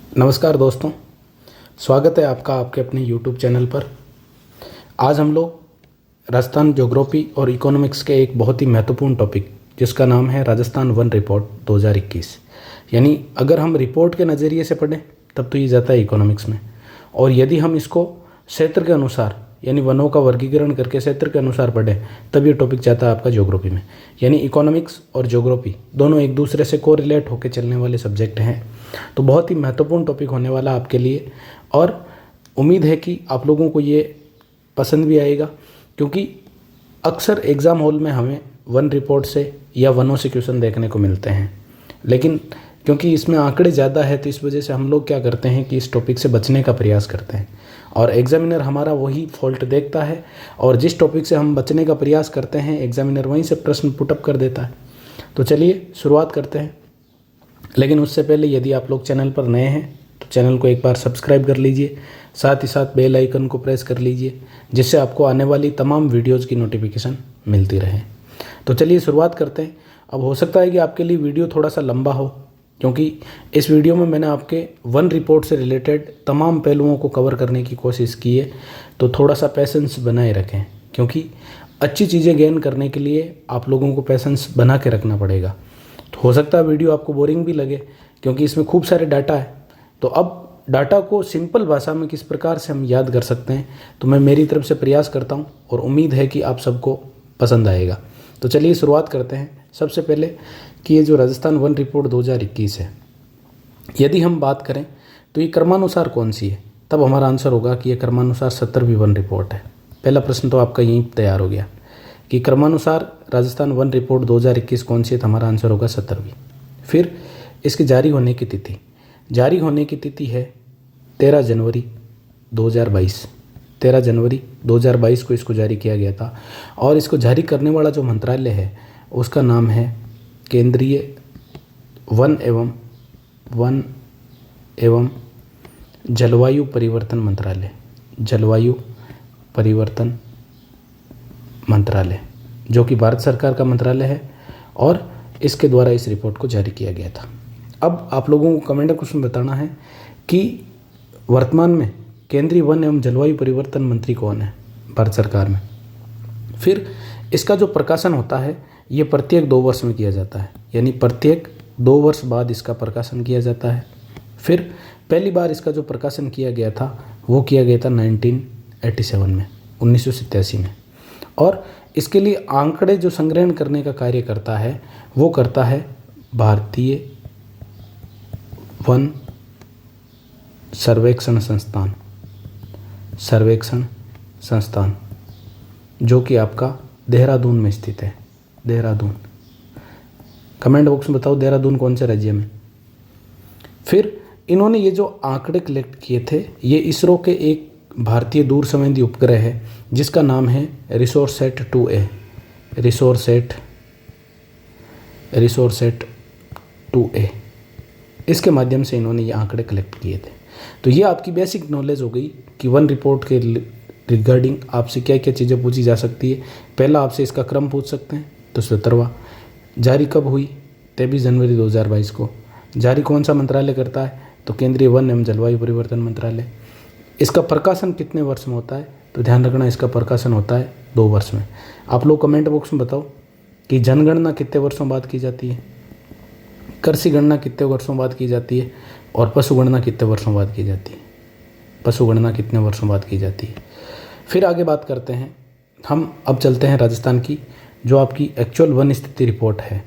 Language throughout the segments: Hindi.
नमस्कार दोस्तों, स्वागत है आपका आपके अपने YouTube चैनल पर। आज हम लोग राजस्थान ज्योग्राफी और इकोनॉमिक्स के एक बहुत ही महत्वपूर्ण टॉपिक जिसका नाम है राजस्थान वन रिपोर्ट 2021। यानी अगर हम रिपोर्ट के नज़रिए से पढ़ें तब तो ये जाता है इकोनॉमिक्स में, और यदि हम इसको क्षेत्र के अनुसार यानी वनों का वर्गीकरण करके क्षेत्र के अनुसार पढ़ें तब ये टॉपिक जाता है आपका ज्योग्राफी में। यानी इकोनॉमिक्स और ज्योग्राफी दोनों एक दूसरे से कोरिलेट होकर चलने वाले सब्जेक्ट हैं, तो बहुत ही महत्वपूर्ण टॉपिक होने वाला आपके लिए। और उम्मीद है कि आप लोगों को ये पसंद भी आएगा, क्योंकि अक्सर एग्ज़ाम हॉल में हमें वन रिपोर्ट से या वनों से क्वेश्चन देखने को मिलते हैं, लेकिन क्योंकि इसमें आंकड़े ज़्यादा है तो इस वजह से हम लोग क्या करते हैं कि इस टॉपिक से बचने का प्रयास करते हैं, और एग्जामिनर हमारा वही फॉल्ट देखता है, और जिस टॉपिक से हम बचने का प्रयास करते हैं एग्जामिनर वहीं से प्रश्न पुटअप कर देता है। तो चलिए शुरुआत करते हैं, लेकिन उससे पहले यदि आप लोग चैनल पर नए हैं तो चैनल को एक बार सब्सक्राइब कर लीजिए, साथ ही साथ बेल आइकन को प्रेस कर लीजिए, जिससे आपको आने वाली तमाम वीडियोज़ की नोटिफिकेशन मिलती रहे। तो चलिए शुरुआत करते हैं। अब हो सकता है कि आपके लिए वीडियो थोड़ा सा लंबा हो, क्योंकि इस वीडियो में मैंने आपके वन रिपोर्ट से रिलेटेड तमाम पहलुओं को कवर करने की कोशिश की है, तो थोड़ा सा पेशेंस बनाए रखें, क्योंकि अच्छी चीज़ें गेन करने के लिए आप लोगों को पेशेंस बना के रखना पड़ेगा। तो हो सकता है वीडियो आपको बोरिंग भी लगे, क्योंकि इसमें खूब सारे डाटा है। तो अब डाटा को सिंपल भाषा में किस प्रकार से हम याद कर सकते हैं, तो मैं मेरी तरफ से प्रयास करता हूँ और उम्मीद है कि आप सबको पसंद आएगा। तो चलिए शुरुआत करते हैं। सबसे पहले कि ये जो राजस्थान वन रिपोर्ट 2021 है, यदि हम बात करें तो ये क्रमानुसार कौन सी है, तब हमारा आंसर होगा कि ये क्रमानुसार 70वीं वन रिपोर्ट है। पहला प्रश्न तो आपका यहीं तैयार हो गया कि क्रमानुसार राजस्थान वन रिपोर्ट 2021 कौन सी है, तो हमारा आंसर होगा 70वीं। फिर इसकी जारी होने की तिथि है 13 जनवरी 2022। 13 जनवरी 2022 को इसको जारी किया गया था, और इसको जारी करने वाला जो मंत्रालय है उसका नाम है केंद्रीय वन एवं जलवायु परिवर्तन मंत्रालय, जो कि भारत सरकार का मंत्रालय है, और इसके द्वारा इस रिपोर्ट को जारी किया गया था। अब आप लोगों को कमेंट क्वेश्चन बताना है कि वर्तमान में केंद्रीय वन एवं जलवायु परिवर्तन मंत्री कौन है भारत सरकार में। फिर इसका जो प्रकाशन होता है ये प्रत्येक 2 वर्ष में किया जाता है, यानी प्रत्येक 2 वर्ष बाद इसका प्रकाशन किया जाता है। फिर पहली बार इसका जो प्रकाशन किया गया था वो किया गया था 1987 में, और इसके लिए आंकड़े जो संग्रहण करने का कार्य करता है वो करता है भारतीय वन सर्वेक्षण संस्थान, जो कि आपका देहरादून में स्थित है। देहरादून, कमेंट बॉक्स में बताओ देहरादून कौन से राज्य में। फिर इन्होंने ये जो आंकड़े कलेक्ट किए थे ये इसरो के एक भारतीय दूर संवेदी उपग्रह है जिसका नाम है रिसोरसेट 2A। इसके माध्यम से इन्होंने ये आंकड़े कलेक्ट किए थे। तो ये आपकी बेसिक नॉलेज हो गई कि वन रिपोर्ट के रिगार्डिंग आपसे क्या क्या चीज़ें पूछी जा सकती है। पहला आपसे इसका क्रम पूछ सकते हैं, तो 70वां। जारी कब हुई, 23 जनवरी 2022 को। जारी कौन सा मंत्रालय करता है, तो केंद्रीय वन एवं जलवायु परिवर्तन मंत्रालय। इसका प्रकाशन कितने वर्ष में होता है, तो ध्यान रखना इसका प्रकाशन होता है 2 वर्ष में। आप लोग कमेंट बॉक्स में बताओ कि जनगणना कितने वर्षों बाद की जाती है, कृषि गणना कितने वर्षों बाद की जाती है, और पशुगणना कितने वर्षों बाद की जाती है। पशुगणना कितने वर्षों बाद की जाती है। फिर आगे बात करते हैं हम। अब चलते हैं राजस्थान की जो आपकी एक्चुअल वन स्थिति रिपोर्ट है,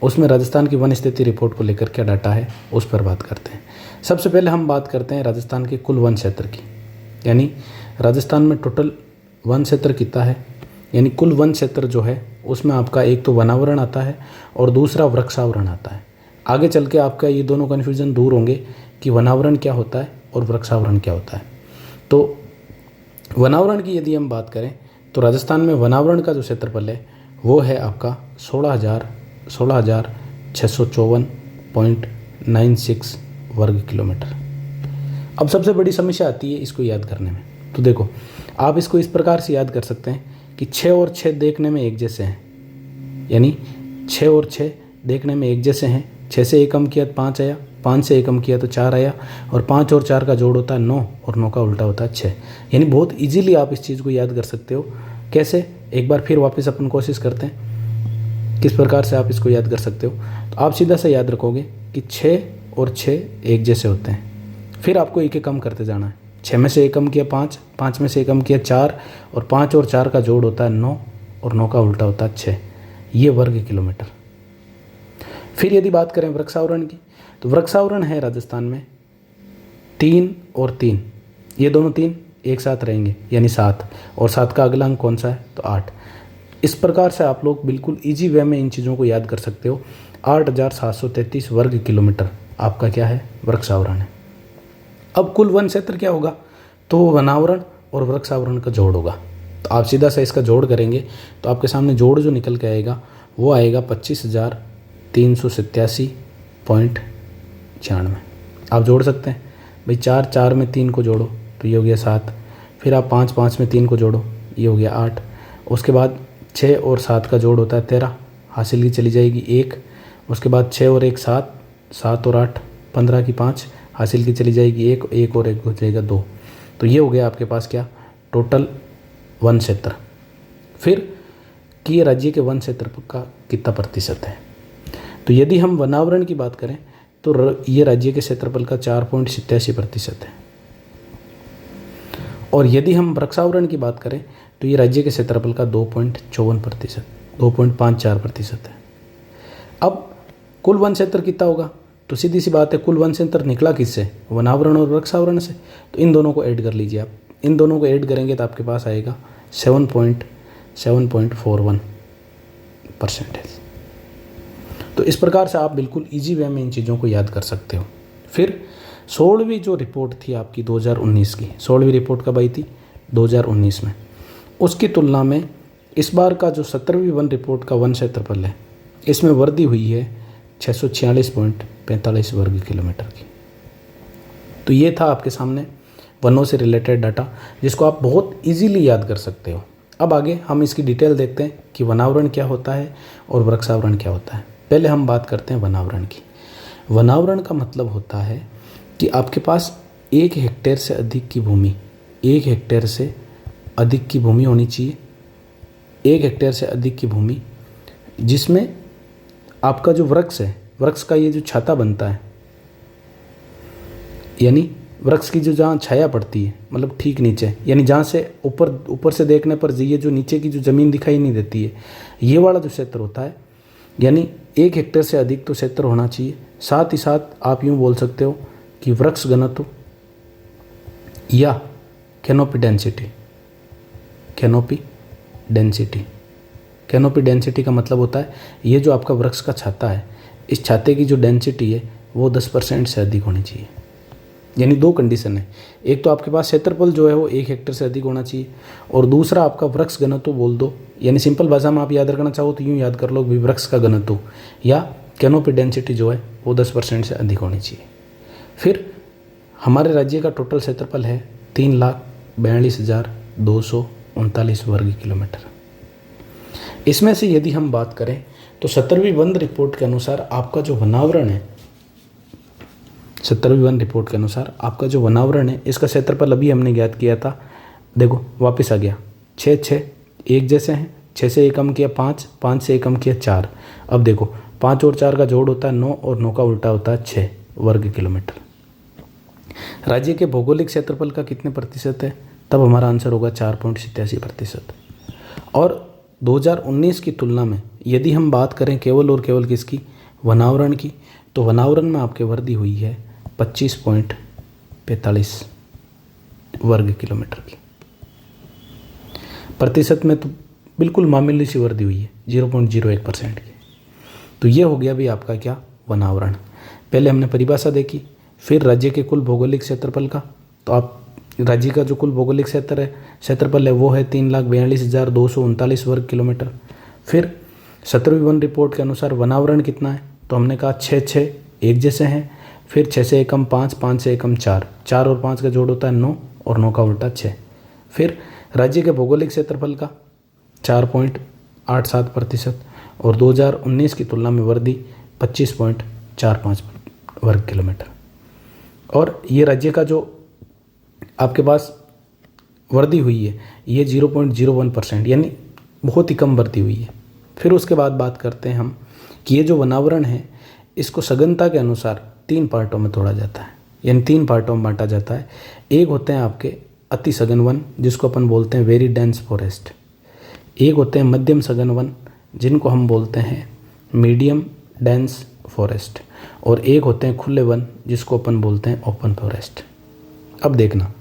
उसमें राजस्थान की वन स्थिति रिपोर्ट को लेकर क्या डाटा है उस पर बात करते हैं। सबसे पहले हम बात करते हैं राजस्थान के कुल वन क्षेत्र की, यानी राजस्थान में टोटल वन क्षेत्र कितना है, यानी कुल वन क्षेत्र जो है उसमें आपका एक तो वनावरण आता है और दूसरा वृक्षावरण आता है। आगे चल के आपका ये दोनों कन्फ्यूज़न दूर होंगे कि वनावरण क्या होता है और वृक्षावरण क्या होता है। तो वनावरण की यदि हम बात करें तो राजस्थान में वनावरण का जो क्षेत्रफल है वो है आपका 16,654.96 वर्ग किलोमीटर। अब सबसे बड़ी समस्या आती है इसको याद करने में। तो देखो, आप इसको इस प्रकार से याद कर सकते हैं कि 6 और 6 देखने में एक जैसे हैं, यानी 6 और 6 देखने में एक जैसे हैं। 6 से 1 कम किया 5 आया, 5 से 1 कम किया तो 4 आया, और 5 और 4 का जोड़ होता है 9, और 9 का उल्टा होता है 6। यानी बहुत इजीली आप इस चीज़ को याद कर सकते हो। कैसे, एक बार फिर वापस अपन कोशिश करते हैं किस प्रकार से आप इसको याद कर सकते हो। तो आप सीधा से याद रखोगे कि 6 और 6 एक जैसे होते हैं। फिर आपको एक एक कम करते जाना है। 6 में से 1 कम किया 5, 5 में से 1 कम किया 4, और 5 और 4 का जोड़ होता है 9, और 9 का उल्टा होता है 6। ये वर्ग किलोमीटर। फिर यदि बात करें वृक्षावरण की, तो वृक्षावरण है राजस्थान में 3 और 3, ये दोनों 3 एक साथ रहेंगे यानी 7, और 7 का अगला अंक कौन सा है तो 8। इस प्रकार से आप लोग बिल्कुल इजी वे में इन चीज़ों को याद कर सकते हो। 8733 वर्ग किलोमीटर आपका क्या है, वृक्षावरण है। अब कुल वन क्षेत्र क्या होगा, तो वो वनावरण और वृक्षावरण का जोड़ होगा। तो आप सीधा सा इसका जोड़ करेंगे तो आपके सामने जोड़ जो निकल के आएगा वो आएगा 25,387.96। आप जोड़ सकते हैं भाई, 4 4 में 3 को जोड़ो तो ये हो गया 7, फिर आप 5 5 में 3 को जोड़ो ये हो गया 8, उसके बाद 6 और 7 का जोड़ होता है 13, हासिल की चली जाएगी 1, उसके बाद 6 और 1 7, 7 और 8 15 की 5, हासिल की चली जाएगी 1, 1 और 1 हो जाएगा 2। तो ये हो गया आपके पास क्या, टोटल वन क्षेत्र। फिर कि ये राज्य के वन क्षेत्र का कितना प्रतिशत है। तो यदि हम वनावरण की बात करें तो ये राज्य के क्षेत्रफल का 4.87% है, और यदि हम वृक्षावरण की बात करें तो ये राज्य के क्षेत्रफल का 2.54%, 2.54% है। अब कुल वन क्षेत्र कितना होगा, तो सीधी सी बात है कुल वन क्षेत्र निकला किससे, वनावरण और वृक्षावरण से। तो इन दोनों को ऐड कर लीजिए आप, इन दोनों को ऐड करेंगे तो आपके पास आएगा 7.41%। तो इस प्रकार से आप बिल्कुल इजी वे में इन चीज़ों को याद कर सकते हो। फिर 16वीं जो रिपोर्ट थी आपकी 2019 की, 16वीं रिपोर्ट कब आई थी 2019 में, उसकी तुलना में इस बार का जो 17वीं वन रिपोर्ट का वन क्षेत्रफल है इसमें वृद्धि हुई है 646.45 वर्ग किलोमीटर की। तो ये था आपके सामने वनों से रिलेटेड डाटा जिसको आप बहुत इजीली याद कर सकते हो। अब आगे हम इसकी डिटेल देखते हैं कि वनावरण क्या होता है और वृक्षावरण क्या होता है। पहले हम बात करते हैं वनावरण की। वनावरण का मतलब होता है कि आपके पास 1 हेक्टेयर से अधिक की भूमि, 1 हेक्टेयर से अधिक की भूमि होनी चाहिए, 1 हेक्टेयर से अधिक की भूमि जिसमें आपका जो वृक्ष है, वृक्ष का ये जो छाता बनता है, यानी वृक्ष की जो जहाँ छाया पड़ती है मतलब ठीक नीचे, यानी जहाँ से ऊपर से देखने पर ये जो नीचे की जो ज़मीन दिखाई नहीं देती है, ये वाला जो क्षेत्र होता है, यानी 1 हेक्टेयर से अधिक तो क्षेत्र होना चाहिए। साथ ही साथ आप यूँ बोल सकते हो कि वृक्ष घनत्व या कैनोपी डेंसिटी, कैनोपी डेंसिटी का मतलब होता है ये जो आपका वृक्ष का छाता है, इस छाते की जो डेंसिटी है वो 10% से अधिक होनी चाहिए। यानी 2 कंडीशन है, एक तो आपके पास क्षेत्रफल जो है वो 1 हेक्टेयर से अधिक होना चाहिए, और दूसरा आपका वृक्ष घनत्व बोल दो, यानी सिंपल भाषा में आप याद रखना चाहो तो यूँ याद कर लो, वृक्ष का घनत्व या कैनोपी डेंसिटी जो है वो 10% से अधिक होनी चाहिए। फिर हमारे राज्य का टोटल क्षेत्रफल है 3,42,239 वर्ग किलोमीटर। इसमें से यदि हम बात करें तो 17वीं वन रिपोर्ट के अनुसार आपका जो वनावरण है, 17वीं वन रिपोर्ट के अनुसार आपका जो वनावरण है इसका क्षेत्रफल अभी हमने ज्ञात किया था, देखो वापस आ गया 6 6 एक जैसे हैं, 6 से 1 कम किया 5, 5 से 1 कम किया 4। अब देखो 5 और 4 का जोड़ होता है 9, और 9 का उल्टा होता है 6 वर्ग किलोमीटर। राज्य के भौगोलिक क्षेत्रफल का कितने प्रतिशत है, तब हमारा आंसर होगा 4.87%। और 2019 की तुलना में यदि हम बात करें केवल और केवल किसकी, वनावरण की, तो वनावरण में आपके वृद्धि हुई है 25.45 वर्ग किलोमीटर की। प्रतिशत में तो बिल्कुल मामूली सी वृद्धि हुई है 0.01% की। तो ये हो गया भी आपका क्या, वनावरण। पहले हमने परिभाषा देखी, फिर राज्य के कुल भौगोलिक क्षेत्रफल का, तो आप राज्य का जो कुल भौगोलिक क्षेत्रफल है वो है 3,42,239 वर्ग किलोमीटर। फिर 17वीं वन रिपोर्ट के अनुसार वनावरण कितना है, तो हमने कहा 6 6 एक जैसे हैं, फिर 6 से 1 कम 5, 5 से 1 कम 4, 4 और 5 का जोड़ होता है 9, और 9 का उल्टा 6। फिर राज्य के भौगोलिक क्षेत्रफल का 4.87%, और 2019 की तुलना में वृद्धि 25.45 वर्ग किलोमीटर। और ये राज्य का जो आपके पास वृद्धि हुई है ये 0.01%, यानी बहुत ही कम वृद्धि हुई है। फिर उसके बाद बात करते हैं हम कि ये जो वनावरण है इसको सघनता के अनुसार 3 पार्टों में तोड़ा जाता है, यानी 3 पार्टों में बांटा जाता है। एक होते हैं आपके अति सघन वन, जिसको अपन बोलते हैं वेरी डेंस फॉरेस्ट। एक होते हैं मध्यम सघन वन, जिनको हम बोलते हैं मीडियम डेंस फॉरेस्ट। और एक होते हैं खुले वन, जिसको अपन बोलते हैं ओपन फॉरेस्ट। अब देखना,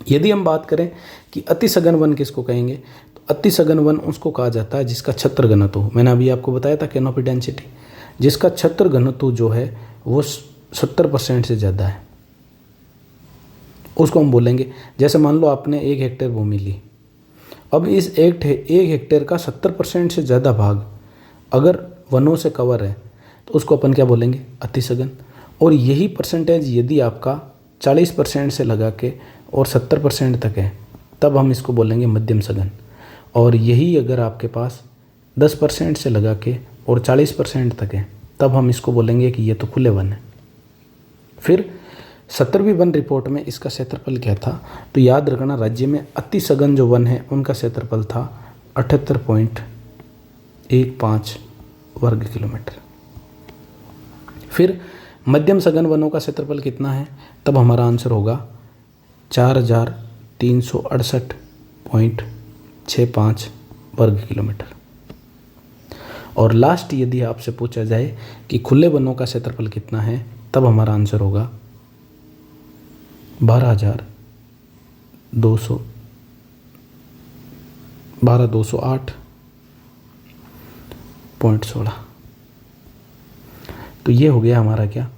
यदि हम बात करें कि अति सघन वन किसको कहेंगे, तो अति सघन वन उसको कहा जाता है जिसका छत्र घनत्व, मैंने अभी आपको बताया था कैनोपी डेंसिटी, जिसका छत्र घनत्व जो है वो 70% से ज़्यादा है, उसको हम बोलेंगे। जैसे मान लो आपने 1 हेक्टेयर भूमि ली, अब इस 1 हेक्टेयर का 70% से ज़्यादा भाग अगर वनों से कवर है तो उसको अपन क्या बोलेंगे, अति सघन। और यही परसेंटेज यदि आपका 40% से लगा के और 70% तक है तब हम इसको बोलेंगे मध्यम सघन। और यही अगर आपके पास 10% से लगा के और 40% तक है तब हम इसको बोलेंगे कि ये तो खुले वन है। फिर 17वीं वन रिपोर्ट में इसका क्षेत्रफल क्या था, तो याद रखना राज्य में अति सघन जो वन है उनका क्षेत्रफल था 78.15 वर्ग किलोमीटर। फिर मध्यम सघन वनों का क्षेत्रफल कितना है, तब हमारा आंसर होगा 4368.65 वर्ग किलोमीटर। और लास्ट यदि आपसे पूछा जाए कि खुले वनों का क्षेत्रफल कितना है, तब हमारा आंसर होगा 12,208.16। तो ये हो गया हमारा क्या,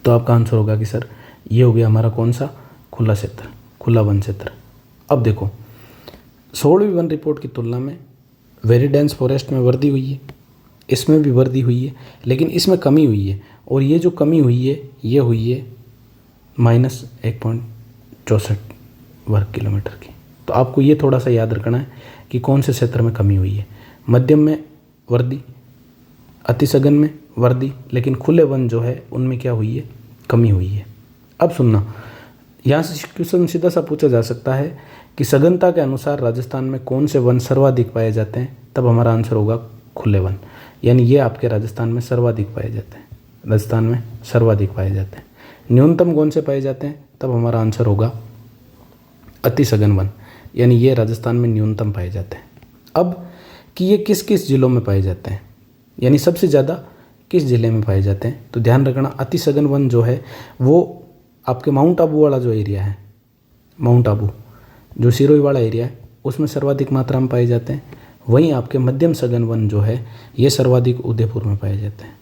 तो आपका आंसर होगा कि सर ये हो गया हमारा कौन सा, खुला क्षेत्र, खुला वन क्षेत्र। अब देखो 16वीं वन रिपोर्ट की तुलना में वेरी डेंस फॉरेस्ट में वृद्धि हुई है, इसमें भी वृद्धि हुई है, लेकिन इसमें कमी हुई है। और ये जो कमी हुई है ये हुई है -1.64 वर्ग किलोमीटर की। तो आपको ये थोड़ा सा याद रखना है कि कौन से क्षेत्र में कमी हुई है, मध्यम में वृद्धि, अति सघन में वृद्धि, लेकिन खुले वन जो है उनमें क्या हुई है, कमी हुई है। अब सुनना, यहाँ से क्वेश्चन सीधा सा पूछा जा सकता है कि सघनता के अनुसार राजस्थान में कौन से वन सर्वाधिक पाए जाते हैं, तब हमारा आंसर होगा खुले वन, यानी ये आपके राजस्थान में सर्वाधिक पाए जाते हैं, राजस्थान में सर्वाधिक पाए जाते हैं। न्यूनतम कौन से पाए जाते हैं, तब हमारा आंसर होगा अति सघन वन, यानी ये राजस्थान में न्यूनतम पाए जाते हैं। अब कि ये किस किस जिलों में पाए जाते हैं, यानी सबसे ज़्यादा किस ज़िले में पाए जाते हैं, तो ध्यान रखना अति सघन वन जो है वो आपके माउंट आबू वाला जो एरिया है, माउंट आबू जो सिरोही वाला एरिया है उसमें सर्वाधिक मात्रा में पाए जाते हैं। वहीं आपके मध्यम सघन वन जो है ये सर्वाधिक उदयपुर में पाए जाते हैं।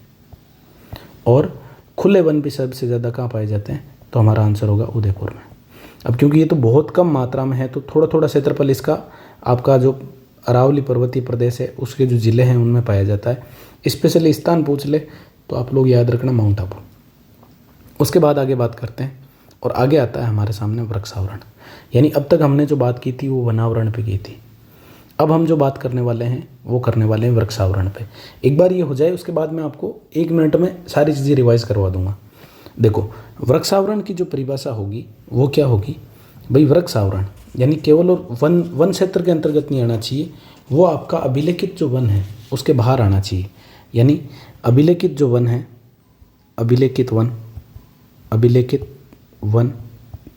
और खुले वन भी सबसे ज़्यादा कहाँ पाए जाते हैं, तो हमारा आंसर होगा उदयपुर में। अब क्योंकि ये तो बहुत कम मात्रा में है तो थोड़ा थोड़ा क्षेत्रफल इसका आपका जो अरावली पर्वतीय प्रदेश है उसके जो ज़िले हैं उनमें पाया जाता है। स्पेशली स्थान पूछ ले तो आप लोग याद रखना माउंट आबू। उसके बाद आगे बात करते हैं और आगे आता है हमारे सामने वृक्षावरण, यानी अब तक हमने जो बात की थी वो वनावरण पे की थी। अब हम जो बात करने वाले हैं वो करने वाले हैं वृक्षावरण पे। एक बार ये हो जाए उसके बाद मैं आपको 1 मिनट में सारी चीज़ें रिवाइज करवा दूंगा। देखो वृक्षावरण की जो परिभाषा होगी वो क्या होगी भाई, वृक्षावरण यानी केवल और वन क्षेत्र के अंतर्गत नहीं आना चाहिए, वो आपका अभिलेखित जो वन है उसके बाहर आना चाहिए। यानी अभिलेखित जो वन है, अभिलेखित वन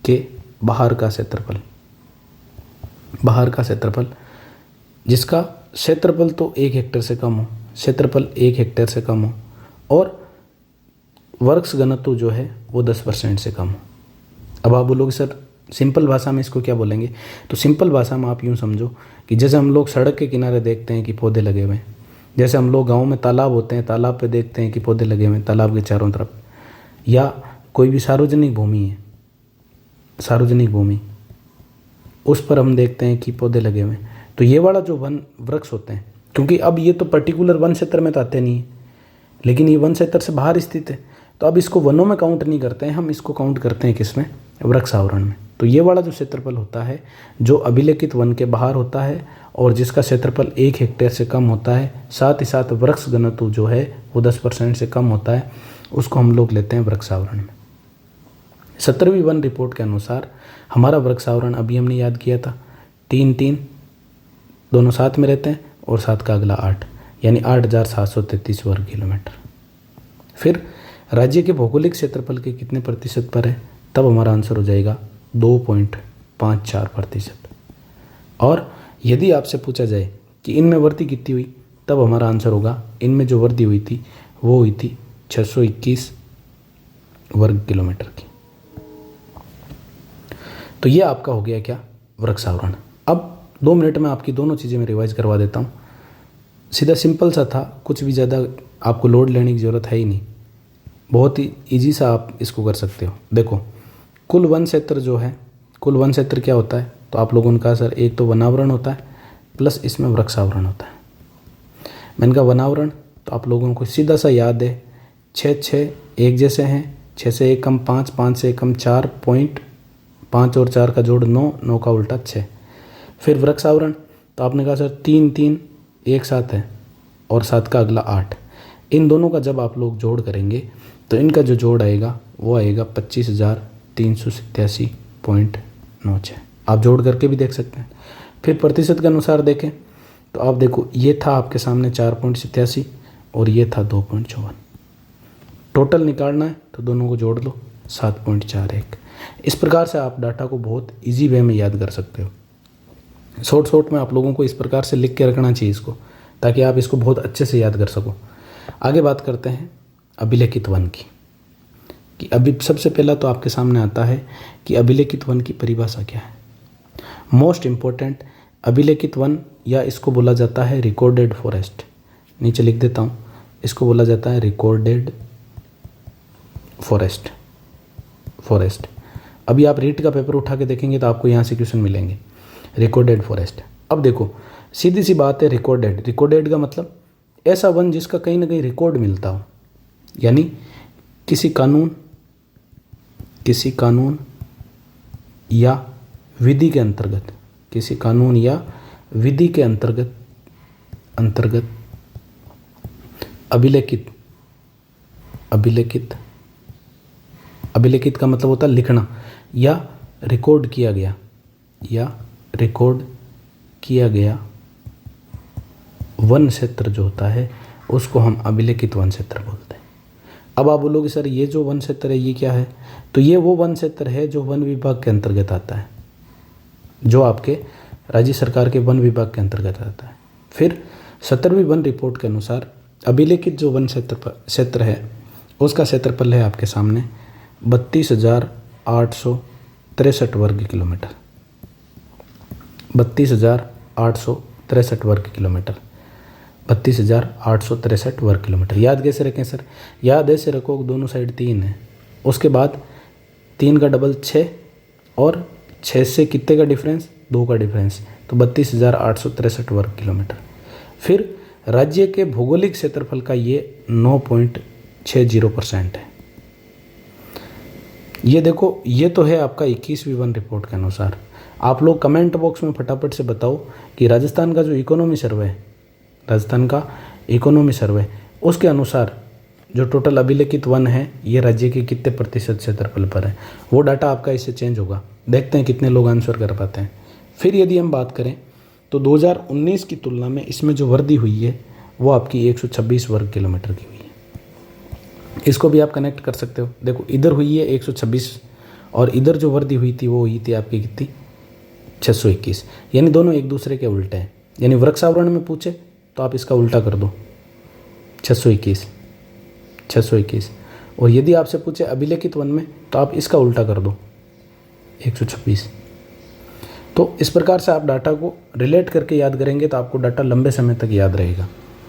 के बाहर का क्षेत्रफल, जिसका क्षेत्रफल तो 1 हेक्टेयर से कम हो, क्षेत्रफल 1 हेक्टेयर से कम हो और वर्ग घनत्व जो है वो 10% से कम हो। अब आप बोलोगे सर सिंपल भाषा में इसको क्या बोलेंगे, तो सिंपल भाषा में आप यूँ समझो कि जैसे हम लोग सड़क के किनारे देखते हैं कि पौधे लगे हुए हैं, जैसे हम लोग गांव में तालाब होते हैं, तालाब पे देखते हैं कि पौधे लगे हुए हैं तालाब के चारों तरफ, या कोई भी सार्वजनिक भूमि है, सार्वजनिक भूमि उस पर हम देखते हैं कि पौधे लगे हुए हैं। तो ये वाला जो वन वृक्ष होते हैं, क्योंकि अब ये तो पर्टिकुलर वन क्षेत्र में तो आते नहीं है, लेकिन ये वन क्षेत्र से बाहर स्थित है, तो अब इसको वनों में काउंट नहीं करते हैं, हम इसको काउंट करते हैं किसमें, वृक्षावरण में। तो ये वाला जो क्षेत्रफल होता है जो अभिलेखित वन के बाहर होता है और जिसका क्षेत्रफल 1 हेक्टेयर से कम होता है, साथ ही साथ वृक्ष घनत्व जो है वो 10% से कम होता है, उसको हम लोग लेते हैं वृक्षावरण में। 17वीं वन रिपोर्ट के अनुसार हमारा वृक्षावरण अभी हमने याद किया था 3 दोनों साथ में रहते हैं और 7 का अगला 8, यानी 8,733 वर्ग किलोमीटर। फिर राज्य के भौगोलिक क्षेत्रफल के कितने प्रतिशत पर है, तब हमारा आंसर हो जाएगा 2.54%। और यदि आपसे पूछा जाए कि इनमें वृद्धि कितनी हुई, तब हमारा आंसर होगा इनमें जो वृद्धि हुई थी वो हुई थी 621 वर्ग किलोमीटर की। तो ये आपका हो गया क्या, वृक्षावरण। अब 2 मिनट में आपकी दोनों चीज़ें मैं रिवाइज करवा देता हूँ। सीधा सिंपल सा था, कुछ भी ज़्यादा आपको लोड लेने की ज़रूरत है ही नहीं, बहुत ही ईजी सा आप इसको कर सकते हो। देखो कुल वन क्षेत्र जो है, कुल वन क्षेत्र क्या होता है, तो आप लोगों ने कहा सर एक तो वनावरण होता है प्लस इसमें वृक्षावरण होता है। मैंने कहा वनावरण, तो आप लोगों को सीधा सा याद है 6 एक जैसे हैं, 6 से 1 कम 5, 5 से 1 कम 4, पॉइंट 5 और 4 का जोड़ 9, 9 का उल्टा 6। फिर वृक्षावरण, तो आपने कहा सर 3 एक साथ है और 7 का अगला 8। इन दोनों का जब आप लोग जोड़ करेंगे तो इनका जो जोड़ आएगा वो आएगा 25,387.96। आप जोड़ करके भी देख सकते हैं। फिर प्रतिशत के अनुसार देखें तो आप देखो ये था आपके सामने 4.87 और ये था 2.54। टोटल निकालना है तो दोनों को जोड़ लो 7.41। इस प्रकार से आप डाटा को बहुत इजी वे में याद कर सकते हो। शॉर्ट में आप लोगों को इस प्रकार से लिख के रखना चाहिए इसको, ताकि आप इसको बहुत अच्छे से याद कर सको। आगे बात करते हैं अभिलेखित वन की, कि अभी सबसे पहला तो आपके सामने आता है कि अभिलेखित वन की परिभाषा क्या है। मोस्ट इम्पोर्टेंट, अभिलेखित वन या इसको बोला जाता है रिकॉर्डेड फॉरेस्ट, नीचे लिख देता हूँ, इसको बोला जाता है रिकॉर्डेड फॉरेस्ट। अभी आप रीट का पेपर उठा के देखेंगे तो आपको यहाँ से क्वेश्चन मिलेंगे रिकॉर्डेड फॉरेस्ट। अब देखो सीधी सी बात है, रिकॉर्डेड का मतलब ऐसा वन जिसका कहीं ना कहीं रिकॉर्ड मिलता हो, यानी किसी कानून या विधि के अंतर्गत, किसी कानून या विधि के अंतर्गत अभिलेखित का मतलब होता है लिखना, या रिकॉर्ड किया गया वन क्षेत्र जो होता है उसको हम अभिलेखित वन क्षेत्र बोलते हैं। अब आप बोलोगे सर ये जो वन क्षेत्र है ये क्या है, तो ये वो वन क्षेत्र है जो वन विभाग के अंतर्गत आता है, जो आपके राज्य सरकार के वन विभाग के अंतर्गत आता है। फिर 17वीं वन रिपोर्ट के अनुसार अभिलेखित जो वन क्षेत्र है उसका क्षेत्रफल है आपके सामने 32,863 वर्ग किलोमीटर। 32,863 वर्ग किलोमीटर, 32,863 वर्ग किलोमीटर। याद कैसे रखें सर, याद ऐसे रखो दोनों साइड 3 है, उसके बाद 3 का डबल 6 और 6 से कितने का डिफरेंस, 2 का डिफरेंस, तो 32,863 वर्ग किलोमीटर। फिर राज्य के भौगोलिक क्षेत्रफल का ये 9.60% है। ये देखो ये तो है आपका 21वीं वन रिपोर्ट के अनुसार। आप लोग कमेंट बॉक्स में फटाफट से बताओ कि राजस्थान का जो इकोनॉमी सर्वे उसके अनुसार जो टोटल अभिलेखित वन है ये राज्य के कितने प्रतिशत क्षेत्रफल पर है। वो डाटा आपका इससे चेंज होगा, देखते हैं कितने लोग आंसर कर पाते हैं। फिर यदि हम बात करें तो 2019 की तुलना में इसमें जो वृद्धि हुई है वो आपकी 126 वर्ग किलोमीटर की हुई है। इसको भी आप कनेक्ट कर सकते हो। देखो इधर हुई है 126 और इधर जो वृद्धि हुई थी वो हुई थी आपकी कितनी, 621, यानी दोनों एक दूसरे के उल्टे हैं। यानी वृक्षावरण में पूछे तो आप इसका उल्टा कर दो 621, और यदि आपसे पूछे अभिलेखित वन में तो आप इसका उल्टा कर दो 126। तो इस प्रकार से आप डाटा को रिलेट करके याद करेंगे तो आपको डाटा लंबे समय तक याद रहेगा।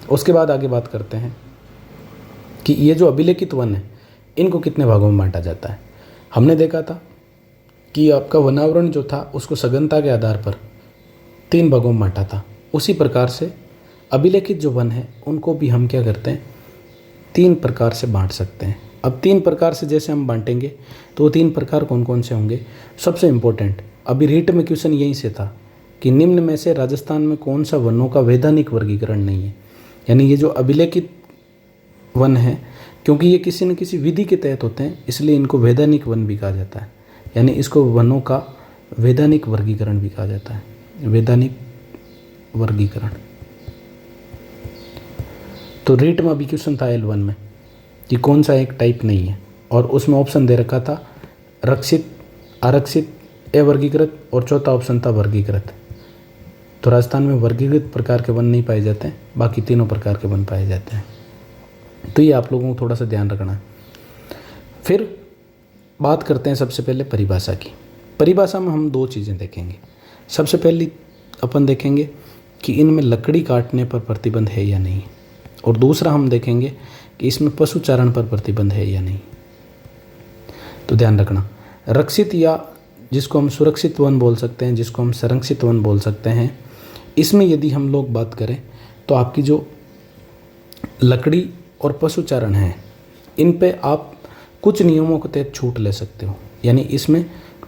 उसके बाद आगे बात करते हैं कि ये जो अभिलेखित वन है इनको कितने भागों में बांटा जाता है। हमने देखा था कि आपका वनावरण जो था उसको सघनता के आधार पर 3 भागों में बांटा था। उसी प्रकार से अभिलेखित जो वन है उनको भी हम क्या करते हैं, 3 प्रकार से बांट सकते हैं। अब 3 प्रकार से जैसे हम बांटेंगे तो वो 3 प्रकार कौन कौन से होंगे। सबसे इम्पोर्टेंट, अभी रीट में क्वेश्चन यहीं से था कि निम्न में से राजस्थान में कौन सा वनों का वैधानिक वर्गीकरण नहीं है। यानी ये जो अभिलेखित वन है क्योंकि ये किसी न किसी विधि के तहत होते हैं, इसलिए इनको वैधानिक वन भी कहा जाता है। यानी इसको वनों का वैधानिक वर्गीकरण भी कहा जाता है, वैधानिक वर्गीकरण। तो रीट में अभी क्वेश्चन था L1 में कि कौन सा एक टाइप नहीं है, और उसमें ऑप्शन दे रखा था रक्षित, आरक्षित, अवर्गीकृत, और चौथा ऑप्शन था वर्गीकृत। तो राजस्थान में वर्गीकृत प्रकार के वन नहीं पाए जाते हैं, बाकी तीनों प्रकार के वन पाए जाते हैं। तो ये आप लोगों को थोड़ा सा ध्यान रखना है। फिर बात करते हैं सबसे पहले परिभाषा की। परिभाषा में हम दो चीज़ें देखेंगे। सबसे पहली अपन देखेंगे कि इनमें लकड़ी काटने पर प्रतिबंध है या नहीं, और दूसरा हम देखेंगे कि इसमें पशु चारण पर प्रतिबंध है या नहीं। तो ध्यान रखना, रक्षित या जिसको हम सुरक्षित वन बोल सकते हैं, जिसको हम संरक्षित वन बोल सकते हैं, इसमें यदि हम लोग बात करें तो आपकी जो लकड़ी और पशु चारण है, इन पे आप कुछ नियमों के तहत छूट ले सकते हो। यानी इसमें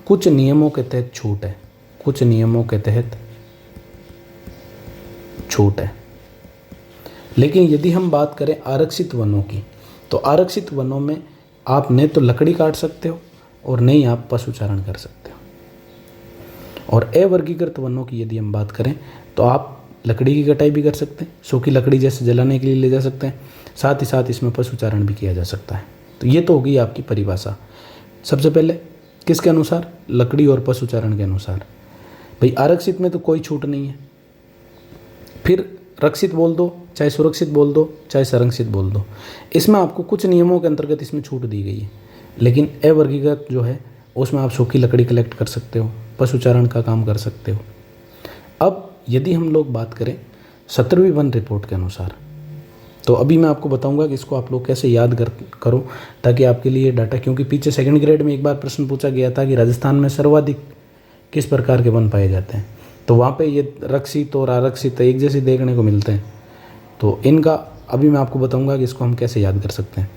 कुछ नियमों के तहत छूट है, कुछ नियमों के तहत छूट है। लेकिन यदि हम बात करें आरक्षित वनों की, तो आरक्षित वनों में आप न तो लकड़ी काट सकते हो और न ही आप पशु चारण कर सकते हो। और अवर्गीकृत वनों की यदि हम बात करें तो आप लकड़ी की कटाई भी कर सकते हैं, सूखी लकड़ी जैसे जलाने के लिए ले जा सकते हैं, साथ ही साथ इसमें पशु चारण भी किया जा सकता है। तो ये तो होगी आपकी परिभाषा। सबसे पहले किसके अनुसार? लकड़ी और पशु चारण के अनुसार। भाई आरक्षित में तो कोई छूट नहीं है। फिर रक्षित बोल दो, चाहे सुरक्षित बोल दो, चाहे संरक्षित बोल दो, इसमें आपको कुछ नियमों के अंतर्गत इसमें छूट दी गई है। लेकिन अवर्गीकृत जो है उसमें आप सूखी लकड़ी कलेक्ट कर सकते हो, पशु चारण का काम कर सकते हो। अब यदि हम लोग बात करें 17वीं वन रिपोर्ट के अनुसार, तो अभी मैं आपको बताऊंगा कि इसको आप लोग कैसे याद करो ताकि आपके लिए डाटा, क्योंकि पीछे सेकंड ग्रेड में एक बार प्रश्न पूछा गया था कि राजस्थान में सर्वाधिक किस प्रकार के वन पाए जाते हैं, तो वहाँ पे ये रक्षित और आरक्षित एक जैसे देखने को मिलते हैं। तो इनका अभी मैं आपको बताऊंगा कि इसको हम कैसे याद कर सकते हैं।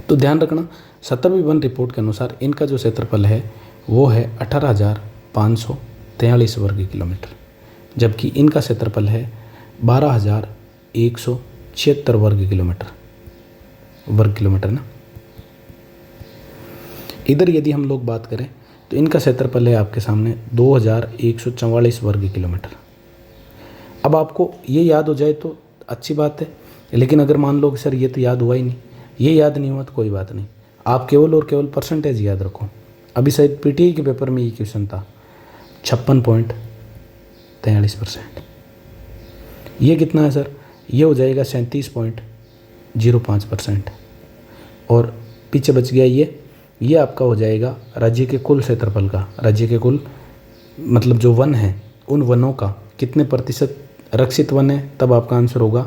तो ध्यान रखना, 17वीं वन रिपोर्ट के अनुसार इनका जो क्षेत्रफल है वो है 18,543 वर्ग किलोमीटर, जबकि इनका क्षेत्रफल है 12,176 वर्ग किलोमीटर ना। इधर यदि हम लोग बात करें तो इनका क्षेत्रफल है आपके सामने 2,144 वर्ग किलोमीटर। अब आपको ये याद हो जाए तो अच्छी बात है, लेकिन अगर मान लो कि सर ये तो याद हुआ ही नहीं, ये याद नहीं हुआ तो कोई बात नहीं, आप केवल और केवल परसेंटेज याद रखो। अभी शायद पीटीआई के पेपर में ये क्वेश्चन था 56.43%। ये कितना है सर? ये हो जाएगा 37.05%। और पीछे बच गया ये आपका हो जाएगा राज्य के कुल क्षेत्रफल का, राज्य के कुल मतलब जो वन है उन वनों का कितने प्रतिशत रक्षित वन है, तब आपका आंसर होगा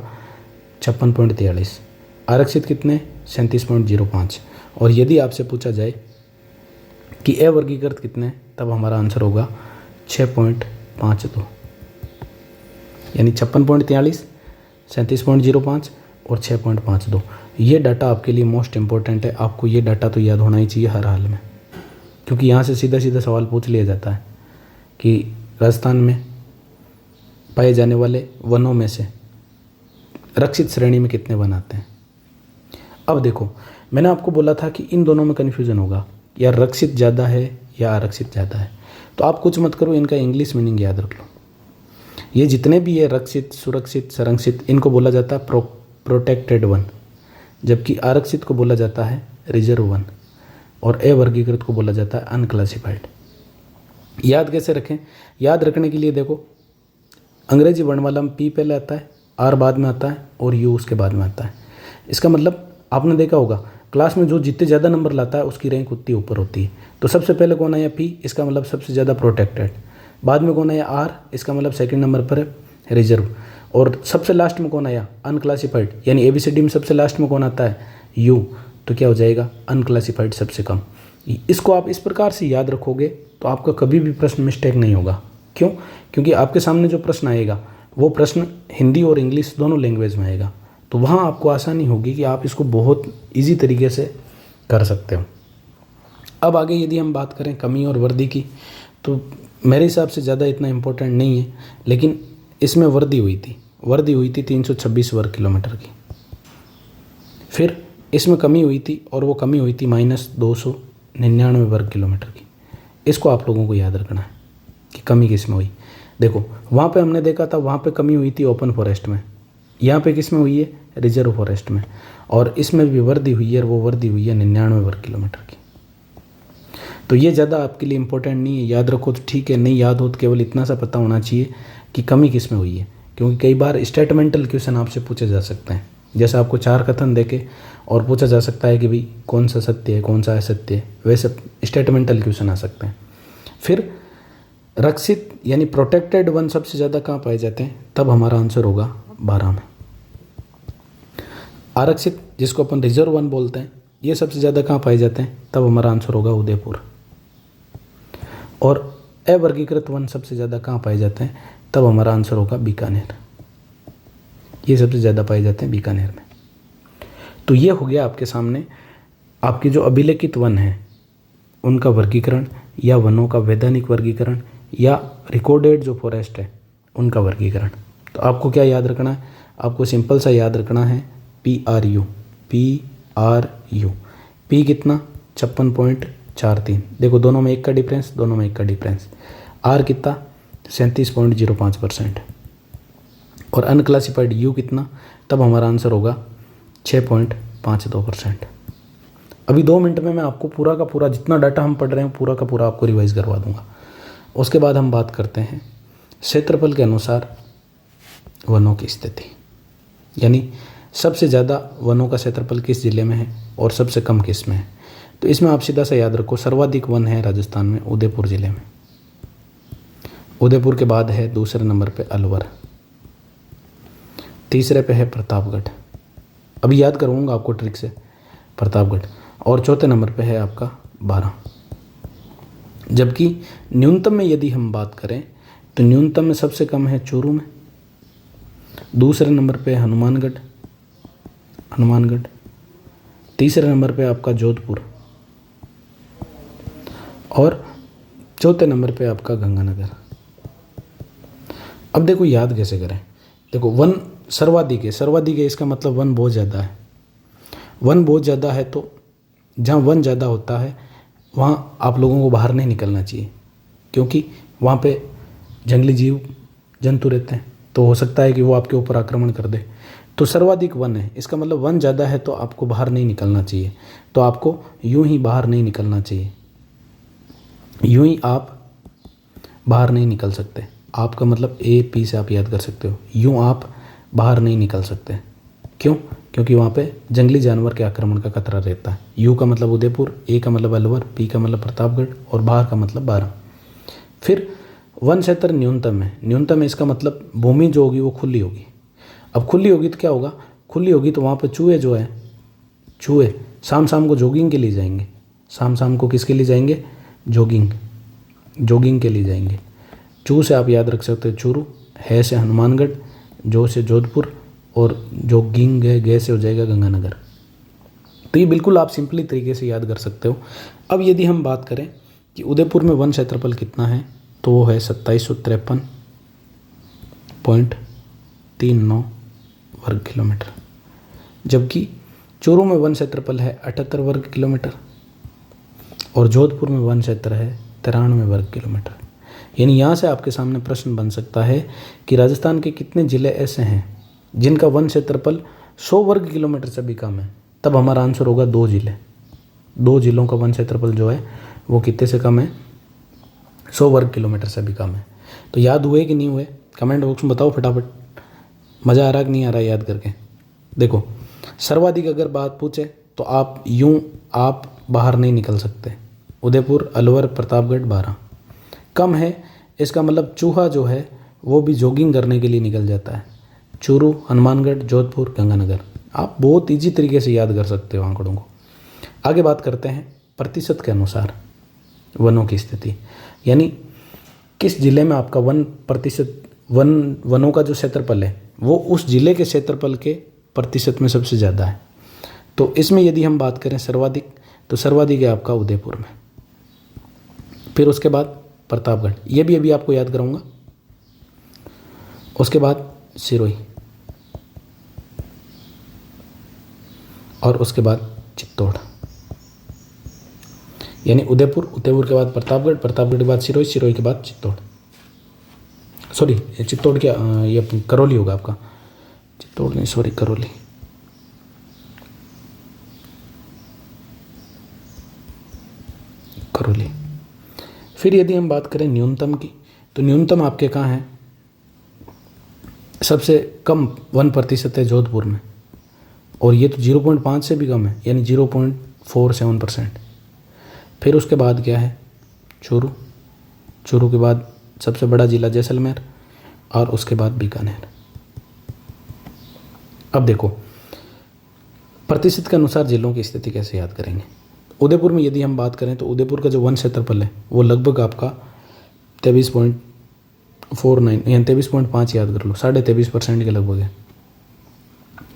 56.43। आरक्षित कितने? 37.05। और यदि आपसे पूछा जाए कि अवर्गीकृत कितने, तब हमारा आंसर होगा 6.52। यानी 56.43, 37.05 और 6.52। ये डाटा आपके लिए मोस्ट इम्पोर्टेंट है। आपको ये डाटा तो याद होना ही चाहिए हर हाल में, क्योंकि यहाँ से सीधा सीधा सवाल पूछ लिया जाता है कि राजस्थान में पाए जाने वाले वनों में से रक्षित श्रेणी में कितने वन आते हैं। अब देखो, मैंने आपको बोला था कि इन दोनों में कन्फ्यूज़न होगा, या रक्षित ज़्यादा है या आरक्षित ज़्यादा है। तो आप कुछ मत करो, इनका इंग्लिश मीनिंग याद रख लो। ये जितने भी है रक्षित, सुरक्षित, संरक्षित, इनको बोला जाता है प्रोटेक्टेड वन, जबकि आरक्षित को बोला जाता है रिजर्व वन, और अवर्गीकृत को बोला जाता है अनक्लासिफाइड। याद कैसे रखें? याद रखने के लिए देखो, अंग्रेजी वर्णमाला में पी पहले आता है, आर बाद में आता है और यू उसके बाद में आता है। इसका मतलब आपने देखा होगा क्लास में जो जितने ज़्यादा नंबर लाता है उसकी रैंक उतनी ऊपर होती है। तो सबसे पहले कौन आया? पी, इसका मतलब सबसे ज़्यादा प्रोटेक्टेड। बाद में कौन आया? आर, इसका मतलब सेकंड नंबर पर है रिजर्व। और सबसे लास्ट में कौन आया? अनक्लासिफाइड। यानी एबीसीडी में सबसे लास्ट में कौन आता है? यू। तो क्या हो जाएगा? अनक्लासिफाइड सबसे कम। इसको आप इस प्रकार से याद रखोगे तो आपका कभी भी प्रश्न मिस्टेक नहीं होगा। क्यों? क्योंकि आपके सामने जो प्रश्न आएगा वो प्रश्न हिंदी और इंग्लिश दोनों लैंग्वेज में आएगा, तो वहाँ आपको आसानी होगी कि आप इसको बहुत इजी तरीके से कर सकते हो। अब आगे यदि हम बात करें कमी और वृद्धि की, तो मेरे हिसाब से ज़्यादा इतना इम्पोर्टेंट नहीं है, लेकिन इसमें वृद्धि हुई थी 326 वर्ग किलोमीटर की। फिर इसमें कमी हुई थी और वो कमी हुई थी -299 वर्ग किलोमीटर की। इसको आप लोगों को याद रखना है कि कमी किस में हुई। देखो वहाँ पे हमने देखा था, वहाँ पे कमी हुई थी ओपन फॉरेस्ट में, यहाँ पे किस में हुई है, रिजर्व फॉरेस्ट में, और इसमें भी वृद्धि हुई है और वो वृद्धि हुई है 99 वर्ग किलोमीटर की। तो ये ज़्यादा आपके लिए इंपॉर्टेंट नहीं है, याद रखो तो ठीक है, नहीं याद हो तो केवल इतना सा पता होना चाहिए कि कमी किस में हुई है, क्योंकि कई बार स्टेटमेंटल क्वेश्चन आपसे पूछे जा सकते हैं। जैसे आपको 4 कथन देके और पूछा जा सकता है कि भाई कौन सा सत्य है कौन सा असत्य है, वैसे स्टेटमेंटल क्वेश्चन आ सकते हैं। फिर रक्षित यानी प्रोटेक्टेड वन सबसे ज़्यादा कहाँ पाए जाते हैं, तब हमारा आंसर होगा 12 में। आरक्षित जिसको अपन रिजर्व वन बोलते हैं, ये सबसे ज़्यादा कहाँ पाए जाते हैं, तब हमारा आंसर होगा उदयपुर। और अवर्गीकृत वन सबसे ज़्यादा कहाँ पाए जाते हैं, तब हमारा आंसर होगा बीकानेर। ये सबसे ज़्यादा पाए जाते हैं बीकानेर में। तो ये हो गया आपके सामने आपके जो अभिलेखित वन हैं उनका वर्गीकरण, या वनों का वैधानिक वर्गीकरण, या रिकॉर्डेड जो फॉरेस्ट है उनका वर्गीकरण। तो आपको क्या याद रखना है, आपको सिंपल सा याद रखना है PRU। पी कितना 56.43, देखो दोनों में 1 का डिफरेंस, दोनों में 1 का डिफरेंस। आर कितना 37.05%, और अनक्लासिफाइड यू कितना, तब हमारा आंसर होगा 6.52%। अभी 2 मिनट में मैं आपको पूरा का पूरा जितना डाटा हम पढ़ रहे हैं पूरा का पूरा आपको रिवाइज करवा दूंगा। उसके बाद हम बात करते हैं क्षेत्रफल के अनुसार वनों की स्थिति, यानी सबसे ज़्यादा वनों का क्षेत्रफल किस जिले में है और सबसे कम किस में है। तो इसमें आप सीधा सा याद रखो, सर्वाधिक वन है राजस्थान में उदयपुर ज़िले में। उदयपुर के बाद है दूसरे नंबर पे अलवर, तीसरे पे है प्रतापगढ़, अभी याद करवाऊंगा आपको ट्रिक से, प्रतापगढ़, और चौथे नंबर पे है आपका 12। जबकि न्यूनतम में यदि हम बात करें तो न्यूनतम में सबसे कम है चूरू में, दूसरे नंबर पे हनुमानगढ़, तीसरे नंबर पे आपका जोधपुर, और चौथे नंबर पे आपका गंगानगर। अब देखो याद कैसे करें, देखो वन सर्वाधिक है, इसका मतलब वन बहुत ज़्यादा है। वन बहुत ज़्यादा है तो जहाँ वन ज़्यादा होता है वहाँ आप लोगों को बाहर नहीं निकलना चाहिए, क्योंकि वहाँ पे जंगली जीव जंतु रहते हैं, तो हो सकता है कि वो आपके ऊपर आक्रमण कर दे। तो सर्वाधिक वन है, इसका मतलब वन ज़्यादा है तो आपको बाहर नहीं निकलना चाहिए, तो आपको यूं ही बाहर नहीं निकलना चाहिए, यूं ही आप बाहर नहीं निकल सकते। आपका मतलब AP से आप याद कर सकते हो, यूं आप बाहर नहीं निकल सकते। क्यों? क्योंकि वहाँ पे जंगली जानवर के आक्रमण का खतरा रहता है। यू का मतलब उदयपुर, A का मतलब अलवर, P का मतलब प्रतापगढ़, और बाहर का मतलब 12। फिर वन क्षेत्र न्यूनतम है, इसका मतलब भूमि जो होगी वो खुली होगी। अब खुली होगी तो क्या होगा, खुली होगी तो वहाँ पे चूहे शाम को जॉगिंग के लिए जाएंगे। शाम को किसके लिए जाएंगे, जॉगिंग के लिए जाएंगे। चू से आप याद रख सकते हो चूरू, है से हनुमानगढ़, जो से जोधपुर, और जॉगिंग गे से हो जाएगा गंगानगर। तो ये बिल्कुल आप सिंपली तरीके से याद कर सकते हो। अब यदि हम बात करें कि उदयपुर में वन क्षेत्रफल कितना है, तो वो है 2753.39 वर्ग किलोमीटर, जबकि चूरू में वन क्षेत्रफल है 78 वर्ग किलोमीटर, और जोधपुर में वन क्षेत्र है 93 वर्ग किलोमीटर। यानी यहाँ से आपके सामने प्रश्न बन सकता है कि राजस्थान के कितने ज़िले ऐसे हैं जिनका वन क्षेत्रफल 100 वर्ग किलोमीटर से भी कम है, तब हमारा आंसर होगा 2 जिले। 2 जिलों का वन क्षेत्रफल जो है वो कितने से कम है, 100 वर्ग किलोमीटर से भी कम है। तो याद हुए कि नहीं हुए, कमेंट बॉक्स में बताओ फटाफट। मज़ा आ रहा कि नहीं आ रहा याद करके। देखो सर्वाधिक अगर बात पूछे तो आप बाहर नहीं निकल सकते, उदयपुर, अलवर, प्रतापगढ़, 12। कम है इसका मतलब चूहा जो है वो भी जॉगिंग करने के लिए निकल जाता है, चूरू, हनुमानगढ़, जोधपुर, गंगानगर। आप बहुत ईजी तरीके से याद कर सकते हो आंकड़ों को। आगे बात करते हैं प्रतिशत के अनुसार वनों की स्थिति, यानी किस जिले में आपका वनों का जो क्षेत्रफल है वो उस जिले के क्षेत्रफल के प्रतिशत में सबसे ज़्यादा है। तो इसमें यदि हम बात करें सर्वाधिक, तो सर्वाधिक है आपका उदयपुर में, फिर उसके बाद प्रतापगढ़, ये भी अभी आपको याद कराऊंगा, उसके बाद सिरोही, और उसके बाद चित्तौड़, यानी उदयपुर, उदयपुर के बाद प्रतापगढ़, प्रतापगढ़ के बाद सिरोही, सिरोही के बाद चित्तौड़, सॉरी चित्तौड़ क्या ये करौली होगा आपका, चित्तौड़ नहीं सॉरी करौली। करौली। फिर यदि हम बात करें न्यूनतम की, तो न्यूनतम आपके कहाँ है, सबसे कम 1% है जोधपुर में, और ये तो 0.5 से भी कम है, यानी 0.47%। फिर उसके बाद क्या है, चूरू, चूरू के बाद सबसे बड़ा ज़िला जैसलमेर, और उसके बाद बीकानेर। अब देखो प्रतिशत के अनुसार जिलों की स्थिति कैसे याद करेंगे। उदयपुर में यदि हम बात करें तो उदयपुर का जो वन क्षेत्रफल है वो लगभग आपका 23.49 यानी 23.5 याद कर लो, 23.5% के लगभग है।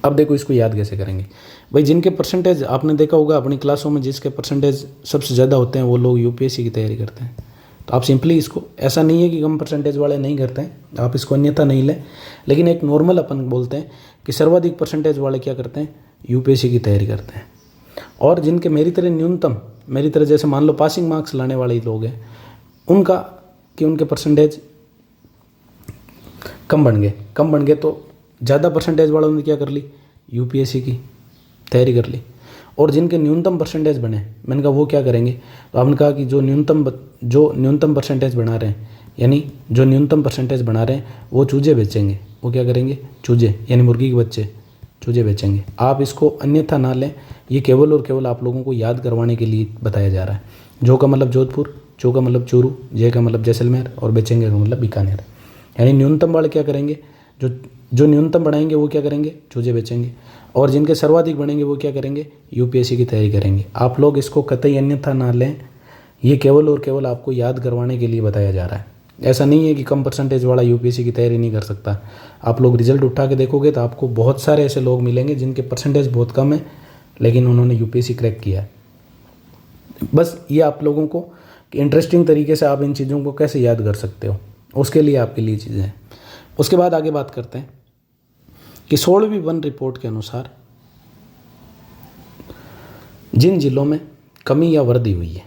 अब देखो इसको याद कैसे करेंगे भाई, जिनके परसेंटेज आपने देखा होगा अपनी क्लासों में, जिसके परसेंटेज सबसे ज़्यादा होते हैं वो लोग यूपीएससी की तैयारी करते हैं। तो आप सिंपली इसको, ऐसा नहीं है कि कम परसेंटेज वाले नहीं करते हैं, आप इसको अन्यथा नहीं लें, लेकिन एक नॉर्मल अपन बोलते हैं कि सर्वाधिक परसेंटेज वाले क्या करते हैं, यूपीएससी की तैयारी करते हैं। और जिनके मेरी तरह न्यूनतम, मेरी तरह जैसे मान लो पासिंग मार्क्स लाने वाले लोग हैं, उनका कि उनके परसेंटेज कम बन गए तो ज़्यादा परसेंटेज वालों ने क्या कर ली, यूपीएससी की तैयारी कर ली। और जिनके न्यूनतम परसेंटेज बने, मैंने कहा वो क्या करेंगे, तो आपने कहा कि जो न्यूनतम परसेंटेज बना रहे हैं, यानी जो न्यूनतम परसेंटेज बना रहे हैं वो चूजे बेचेंगे। वो क्या करेंगे, चूजे यानी मुर्गी के बच्चे, चूजे बेचेंगे। आप इसको अन्यथा ना लें, ये केवल और केवल आप लोगों को याद करवाने के लिए बताया जा रहा है। जो का मतलब जोधपुर, चो का मतलब चूरू, जे का मतलब जैसलमेर, और बेचेंगे का मतलब बीकानेर। यानी न्यूनतम वाले क्या करेंगे, जो न्यूनतम बढ़ाएंगे वो क्या करेंगे, चूजे बेचेंगे, और जिनके सर्वाधिक बढ़ेंगे वो क्या करेंगे, यूपीएससी की तैयारी करेंगे। आप लोग इसको कतई अन्यथा ना लें, ये केवल और केवल आपको याद करवाने के लिए बताया जा रहा है। ऐसा नहीं है कि कम परसेंटेज वाला यूपीएससी की तैयारी नहीं कर सकता। आप लोग रिजल्ट उठा के देखोगे तो आपको बहुत सारे ऐसे लोग मिलेंगे जिनके परसेंटेज बहुत कम है, लेकिन उन्होंने यूपीएससी क्रैक किया है। बस ये आप लोगों को इंटरेस्टिंग तरीके से आप इन चीज़ों को कैसे याद कर सकते हो, उसके लिए आपके लिए चीज़ें हैं। उसके बाद आगे बात करते हैं कि 16वीं वन रिपोर्ट के अनुसार जिन जिलों में कमी या वृद्धि हुई है,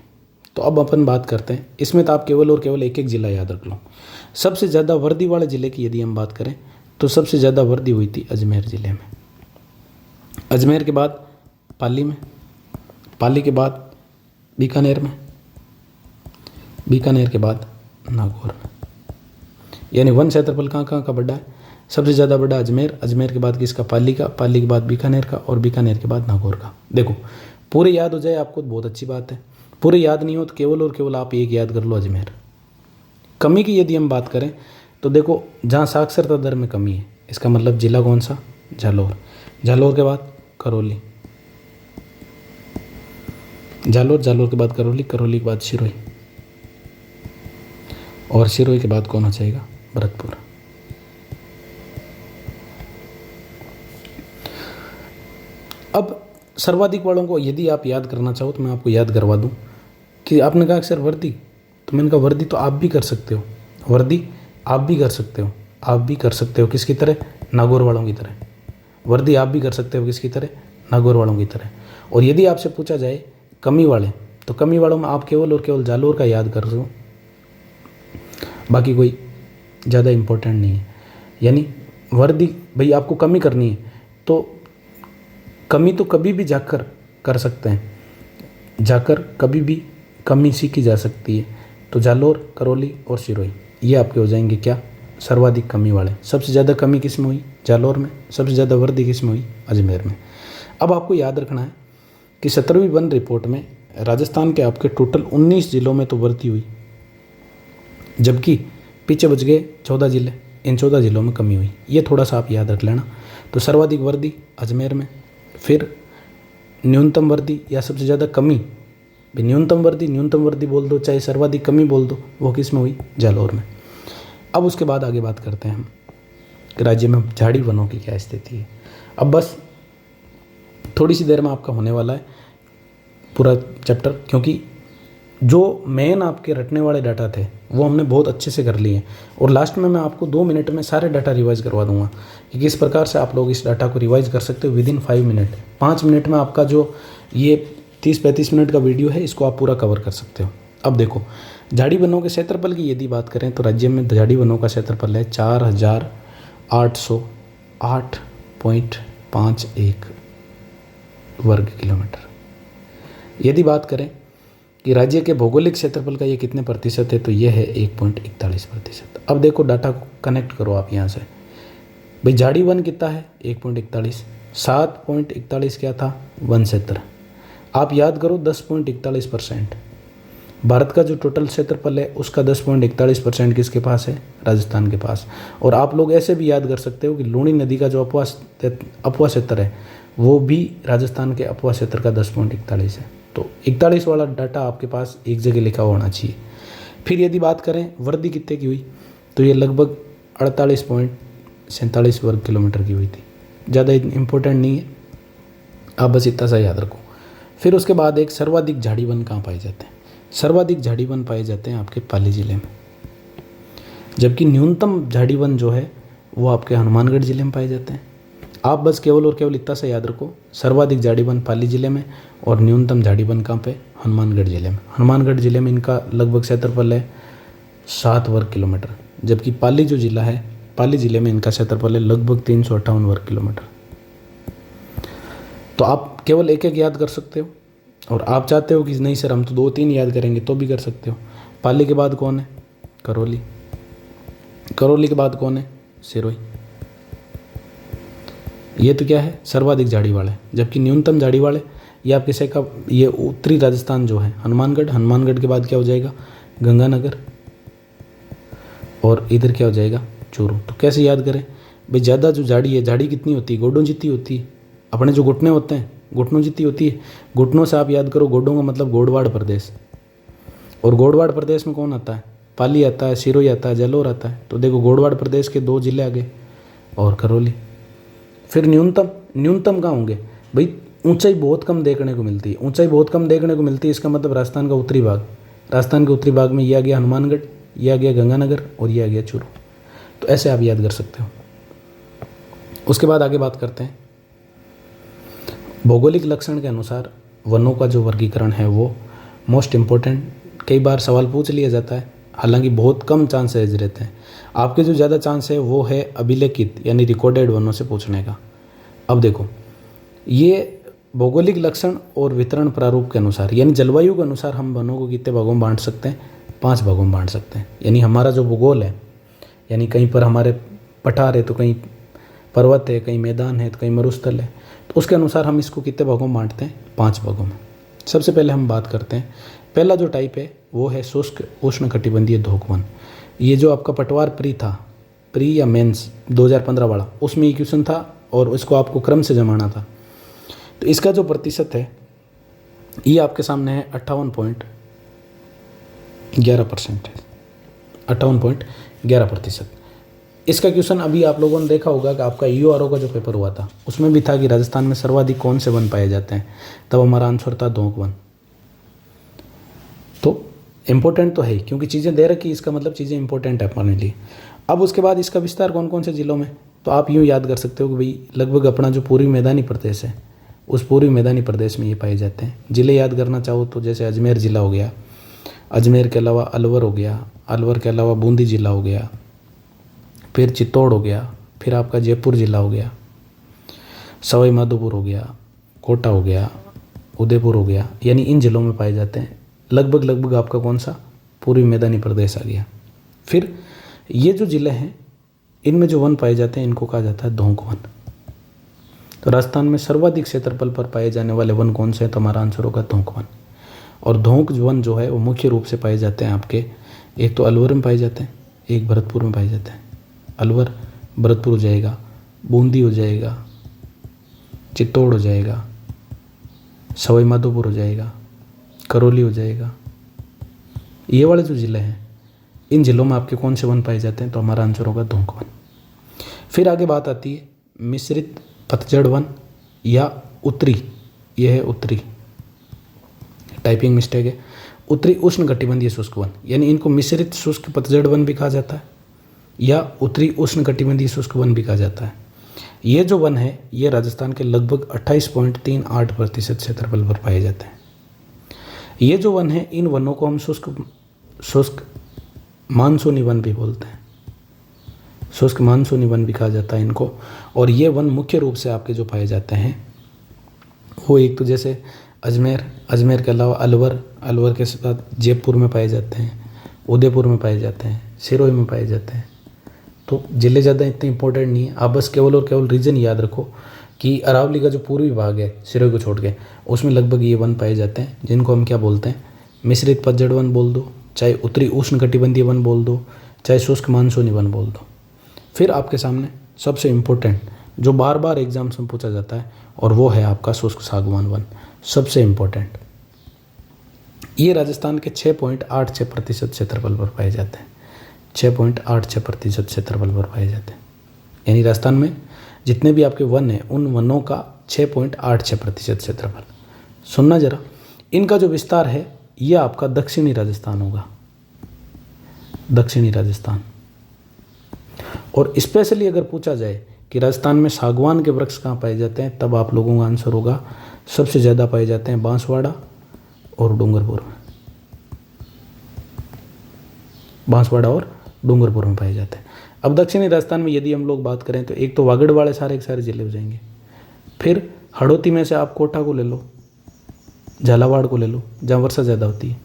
तो अब अपन बात करते हैं इसमें। तो आप केवल और केवल एक एक ज़िला याद रख लो। सबसे ज़्यादा वृद्धि वाले ज़िले की यदि हम बात करें तो सबसे ज़्यादा वृद्धि हुई थी अजमेर ज़िले में। अजमेर के बाद पाली में, पाली के बाद बीकानेर में, बीकानेर के बाद नागौर में। यानी वन क्षेत्रफल कहाँ का बड़ा है, सबसे ज़्यादा बड़ा अजमेर, अजमेर के बाद किसका, पाली का, पाली के बाद बीकानेर का, और बीकानेर के बाद नागौर का। देखो पूरे याद हो जाए आपको तो बहुत अच्छी बात है, पूरे याद नहीं हो तो केवल और केवल आप एक याद कर लो, अजमेर। कमी की यदि हम बात करें तो देखो जहाँ साक्षरता दर में कमी है, इसका मतलब जिला कौन सा, जालौर। जालौर के बाद करौली, जालौर, जालौर के बाद करौली, करौली के बाद सिरोही, और सिरोही के बाद कौन आ जाएगा, भरतपुर। अब सर्वाधिक वालों को यदि आप याद करना चाहो तो मैं आपको याद करवा दूं कि आपने कहा सर वर्दी, तो मैंने कहा वर्दी तो आप भी कर सकते हो, वर्दी आप भी कर सकते हो, आप भी कर सकते हो किसकी तरह, नागौर वालों की तरह। वर्दी आप भी कर सकते हो किसकी तरह, नागौर वालों की तरह। और यदि आपसे पूछा जाए कमी वाले, तो कमी वालों में आप केवल और केवल जालौर का याद कर दो, बाकी कोई ज़्यादा इम्पोर्टेंट नहीं है। यानी वर्दी भाई आपको कमी करनी है तो कमी तो कभी भी जाकर कर सकते हैं, जाकर कभी भी कमी सीखी जा सकती है। तो जालौर, करौली और सिरोही ये आपके हो जाएंगे क्या, सर्वाधिक कमी वाले। सबसे ज़्यादा कमी किस में हुई, जालौर में। सबसे ज़्यादा वृद्धि किस में हुई, अजमेर में। अब आपको याद रखना है कि 17वीं वन रिपोर्ट में राजस्थान के आपके टोटल 19 जिलों में तो वृद्धि हुई, जबकि पीछे बच गए 14 जिले, इन 14 जिलों में कमी हुई। ये थोड़ा सा आप याद रख लेना। तो सर्वाधिक वृद्धि अजमेर में, फिर न्यूनतम वृद्धि या सबसे ज़्यादा कमी, न्यूनतम वृद्धि बोल दो चाहे सर्वाधिक कमी बोल दो, वो किस में हुई, जालौर में। अब उसके बाद आगे बात करते हैं हम कि राज्य में झाड़ी वनों की क्या स्थिति है। अब बस थोड़ी सी देर में आपका होने वाला है पूरा चैप्टर, क्योंकि जो मेन आपके रटने वाले डाटा थे वो हमने बहुत अच्छे से कर लिए, और लास्ट में मैं आपको 2 मिनट में सारे डाटा रिवाइज करवा दूंगा कि किस प्रकार से आप लोग इस डाटा को रिवाइज कर सकते हो विदिन 5 मिनट। 5 मिनट में आपका जो ये 30-35 मिनट का वीडियो है इसको आप पूरा कवर कर सकते हो। अब देखो, झाड़ी वनों के क्षेत्रफल की यदि बात करें तो राज्य में झाड़ी वनों का क्षेत्रफल है 4808.51 वर्ग किलोमीटर। यदि बात करें कि राज्य के भौगोलिक क्षेत्रफल का ये कितने प्रतिशत है तो ये है 1.41%। अब देखो डाटा को कनेक्ट करो आप यहाँ से, भाई झाड़ी वन कितना है 1.41, 7.41 क्या था 1 क्षेत्र। आप याद करो 10.41%। भारत का जो टोटल क्षेत्रफल है उसका 10.41% किसके पास है, राजस्थान के पास। और आप लोग ऐसे भी याद कर सकते हो कि लूणी नदी का जो अपवा क्षेत्र है वो भी राजस्थान के अपवा क्षेत्र का 10.41 है। तो 41 वाला डाटा आपके पास एक जगह लिखा होना चाहिए। फिर यदि बात करें वृद्धि कितने की हुई तो ये लगभग 48.47 वर्ग किलोमीटर की हुई थी। ज़्यादा इम्पोर्टेंट नहीं है, आप बस इतना सा याद रखो। फिर उसके बाद एक सर्वाधिक झाड़ी वन कहाँ पाए जाते हैं, सर्वाधिक झाड़ी वन पाए जाते हैं आपके पाली जिले में, जबकि न्यूनतम झाड़ी वन जो है वो आपके हनुमानगढ़ जिले में पाए जाते हैं। आप बस केवल और केवल इतना सा याद रखो, सर्वाधिक झाड़ी वन पाली जिले में और न्यूनतम झाड़ी वन कहाँ पे, हनुमानगढ़ जिले में। हनुमानगढ़ जिले में इनका लगभग क्षेत्रफल है 7 वर्ग किलोमीटर, जबकि पाली जो जिला है, पाली जिले में इनका क्षेत्रफल है लगभग 358 वर्ग किलोमीटर। तो आप केवल एक एक याद कर सकते हो, और आप चाहते हो कि नहीं सर हम तो 2-3 याद करेंगे तो भी कर सकते हो। पाली के बाद कौन है, करौली। करौली के बाद कौन है, सिरोही। ये तो क्या है, सर्वाधिक झाड़ी वाले। जबकि न्यूनतम झाड़ी वाले ये आप किसे का, ये उत्तरी राजस्थान जो है हनुमानगढ़। हनुमानगढ़ के बाद क्या हो जाएगा, गंगानगर, और इधर क्या हो जाएगा, चूरू। तो कैसे याद करें भाई, ज़्यादा जो झाड़ी है, झाड़ी कितनी होती है, गोडों जितनी होती है। अपने जो घुटने होते हैं घुटनों जितनी होती है। घुटनों से आप याद करो, गोडों का मतलब गोडवाड़ प्रदेश, और गोडवाड़ प्रदेश में कौन आता है, पाली आता है, सिरोही आता है, जालौर आता है। तो देखो गोडवाड़ प्रदेश के 2 जिले आ गए और करौली। फिर न्यूनतम कहाँ होंगे भाई, ऊंचाई बहुत कम देखने को मिलती है। ऊंचाई बहुत कम देखने को मिलती है, इसका मतलब राजस्थान का उत्तरी भाग। राजस्थान के उत्तरी भाग में ये आ गया हनुमानगढ़, ये आ गया गंगानगर, और ये आ गया चूरू। तो ऐसे आप याद कर सकते हो। उसके बाद आगे बात करते हैं, भौगोलिक लक्षण के अनुसार वनों का जो वर्गीकरण है वो मोस्ट इम्पोर्टेंट, कई बार सवाल पूछ लिया जाता है, हालांकि बहुत कम चांसेज रहते हैं। आपके जो ज़्यादा चांस है वो है अभिलेखित यानी रिकॉर्डेड वनों से पूछने का। अब देखो, ये भौगोलिक लक्षण और वितरण प्रारूप के अनुसार यानी जलवायु के अनुसार हम वनों को कितने भागों में बांट सकते हैं, 5 भागों में बांट सकते हैं। यानी हमारा जो भूगोल है, यानी कहीं पर हमारे पठार है तो कहीं पर्वत है, कहीं मैदान है तो कहीं मरुस्थल है, तो उसके अनुसार हम इसको कितने भागों में बांटते हैं, 5 भागों में। सबसे पहले हम बात करते हैं, पहला जो टाइप है वो है शुष्क उष्णकटिबंधीय धोक वन। ये जो आपका पटवार प्री था, प्री या मेंस 2015 वाला, उसमें ये क्वेश्चन था और इसको आपको क्रम से जमाना था। तो इसका जो प्रतिशत है ये आपके सामने है 58.11% है, 58.11%। इसका क्वेश्चन अभी आप लोगों ने देखा होगा कि आपका ईओआरओ का जो पेपर हुआ था उसमें भी था कि राजस्थान में सर्वाधिक कौन से वन पाए जाते हैं, तब हमारा आंसर था धोक वन। तो इम्पोर्टेंट तो है क्योंकि चीज़ें दे रखी, इसका मतलब चीज़ें इंपॉर्टेंट है अपने लिए। अब उसके बाद इसका विस्तार कौन कौन से जिलों में, तो आप यूँ याद कर सकते हो कि भाई लगभग अपना जो पूर्वी मैदानी प्रदेश है उस पूर्वी मैदानी प्रदेश में ये पाए जाते हैं। ज़िले याद करना चाहो तो जैसे अजमेर ज़िला हो गया, अजमेर के अलावा अलवर हो गया, अलवर के अलावा बूंदी ज़िला हो गया, फिर चित्तौड़ हो गया, फिर आपका जयपुर ज़िला हो गया, सवाई माधोपुर हो गया, कोटा हो गया, उदयपुर हो गया। यानी इन ज़िलों में पाए जाते हैं। लगभग आपका कौन सा पूर्वी मैदानी प्रदेश आ गया। फिर ये जो ज़िले हैं इनमें जो वन पाए जाते हैं इनको कहा जाता है धोंक वन। तो राजस्थान में सर्वाधिक क्षेत्रफल पर पाए जाने वाले वन कौन से हैं, तो हमारा आंसर होगा धोंक वन। और धोंक वन जो है वो मुख्य रूप से पाए जाते हैं आपके, एक तो अलवर में पाए जाते हैं, एक भरतपुर में पाए जाते हैं। अलवर भरतपुर हो जाएगा, बूंदी हो जाएगा, चित्तौड़ हो जाएगा, सवाई माधोपुर हो जाएगा, करौली हो जाएगा। ये वाले जो ज़िले हैं इन ज़िलों में आपके कौन से वन पाए जाते हैं, तो हमारा आंसर होगा धोंक वन। फिर आगे बात आती है मिश्रित पतझड़ वन या उत्तरी, यह है उत्तरी, टाइपिंग मिस्टेक है। उत्तरी उष्ण कटिबंधीय शुष्क वन, यानी इनको मिश्रित शुष्क पतझड़ वन भी कहा जाता है या उत्तरी उष्ण कटिबंधीय शुष्क वन भी कहा जाता है। ये जो वन है ये राजस्थान के लगभग 28.38% क्षेत्रफल पर पाए जाते हैं। ये जो वन है इन वनों को हम शुष्क मानसूनी वन भी बोलते हैं, शुष्क मानसूनी वन भी कहा जाता है इनको। और ये वन मुख्य रूप से आपके जो पाए जाते हैं वो एक तो जैसे अजमेर के अलावा अलवर के साथ जयपुर में पाए जाते हैं, उदयपुर में पाए जाते हैं, सिरोही में पाए जाते हैं। तो जिले ज़्यादा इतने इंपॉर्टेंट नहीं है, आप बस केवल और केवल रीजन याद रखो कि अरावली का जो पूर्वी भाग है सिरोही को छोड़ के, उसमें लगभग ये वन पाए जाते हैं जिनको हम क्या बोलते हैं, मिश्रित पतझड़ वन बोल दो, चाहे उत्तरी उष्ण कटिबंधीय वन बोल दो, चाहे शुष्क मानसूनी वन बोल दो। फिर आपके सामने सबसे इम्पोर्टेंट जो बार बार एग्जाम्स में पूछा जाता है और वो है आपका शुष्क सागवान वन, सबसे इम्पोर्टेंट। ये राजस्थान के 6.86% क्षेत्रफल पर पाए जाते हैं, 6.86% क्षेत्रफल पर पाए जाते हैं। यानी राजस्थान में जितने भी आपके वन हैं उन वनों का 6.86% क्षेत्रफल। सुनना जरा, इनका जो विस्तार है ये आपका दक्षिणी राजस्थान होगा, दक्षिणी राजस्थान। और स्पेशली अगर पूछा जाए कि राजस्थान में सागवान के वृक्ष कहाँ पाए जाते हैं, तब आप लोगों का आंसर होगा सबसे ज़्यादा पाए जाते हैं बांसवाड़ा और डूंगरपुर में, बांसवाड़ा और डूंगरपुर में पाए जाते हैं। अब दक्षिणी राजस्थान में यदि हम लोग बात करें तो एक तो वागड़ वाले सारे के सारे जिले हो जाएंगे, फिर हड़ौती में से आप कोटा को ले लो, झालावाड़ को ले लो जहाँ वर्षा ज़्यादा होती है,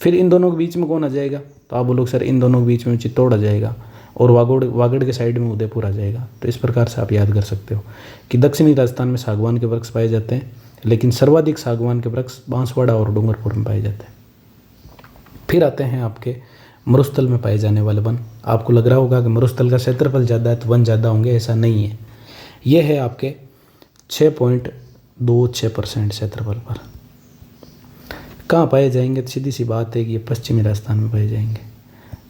फिर इन दोनों के बीच में कौन आ जाएगा, तो आप बोलोगे सर इन दोनों के बीच में चित्तौड़ आ जाएगा और वागड़ के साइड में उदयपुर आ जाएगा। तो इस प्रकार से आप याद कर सकते हो कि दक्षिणी राजस्थान में सागवान के वृक्ष पाए जाते हैं, लेकिन सर्वाधिक सागवान के वृक्ष बांसवाड़ा और डूंगरपुर में पाए जाते हैं। फिर आते हैं आपके मरुस्थल में पाए जाने वाले वन। आपको लग रहा होगा कि मरुस्थल का क्षेत्रफल ज़्यादा है तो वन ज़्यादा होंगे, ऐसा नहीं है। ये है आपके 6.26% क्षेत्रफल पर। कहाँ पाए जाएंगे, तो सीधी सी बात है कि ये पश्चिमी राजस्थान में पाए जाएंगे,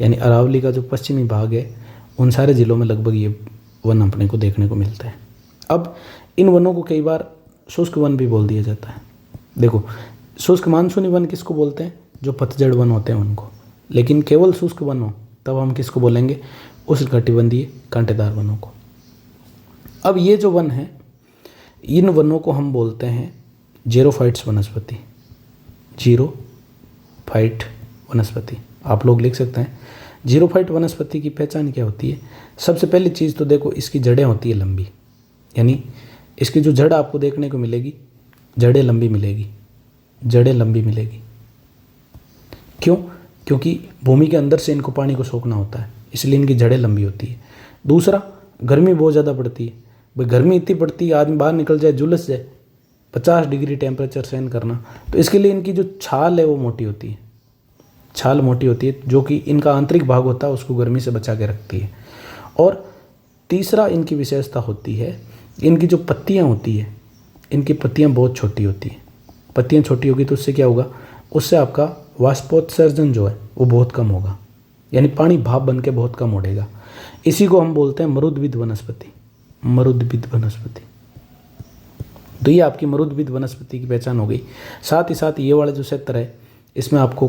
यानी अरावली का जो पश्चिमी भाग है उन सारे ज़िलों में लगभग ये वन अपने को देखने को मिलता है। अब इन वनों को कई बार शुष्क वन भी बोल दिया जाता है। देखो, शुष्क मानसूनी वन किसको बोलते हैं, जो पतझड़ वन होते हैं उनको, लेकिन केवल शुष्क वन हो तब हम किसको बोलेंगे, उष्ण कटिबंधीय कांटेदार वनों को। अब ये जो वन है इन वनों को हम बोलते हैं जीरोफाइट्स वनस्पति, जीरोफाइट वनस्पति। आप लोग लिख सकते हैं जीरोफाइट वनस्पति की पहचान क्या होती है। सबसे पहली चीज़ तो देखो इसकी जड़ें होती है लंबी, यानी इसकी जो जड़ आपको देखने को मिलेगी जड़ें लंबी मिलेगी, जड़ें लंबी मिलेगी। क्यों, क्योंकि भूमि के अंदर से इनको पानी को सोखना होता है, इसलिए इनकी जड़ें लंबी होती है। दूसरा, गर्मी बहुत ज़्यादा पड़ती है, भाई गर्मी इतनी पड़ती है आदमी बाहर निकल जाए झुलस जाए, 50 डिग्री टेम्परेचर सहन करना, तो इसके लिए इनकी जो छाल है वो मोटी होती है, छाल मोटी होती है जो कि इनका आंतरिक भाग होता है उसको गर्मी से बचा के रखती है। और तीसरा इनकी विशेषता होती है इनकी जो पत्तियां होती है, इनकी पत्तियां बहुत छोटी होती हैं। पत्तियां छोटी होगी तो उससे क्या होगा, उससे आपका वाष्पोत्सर्जन जो है वो बहुत कम होगा, यानी पानी भाप बन के बहुत कम उड़ेगा। इसी को हम बोलते हैं मरुद्भिद वनस्पति, मरुद्भिद वनस्पति। तो ये आपकी मरुद्भिद वनस्पति की पहचान हो गई। साथ ही साथ ये वाला जो क्षेत्र है इसमें आपको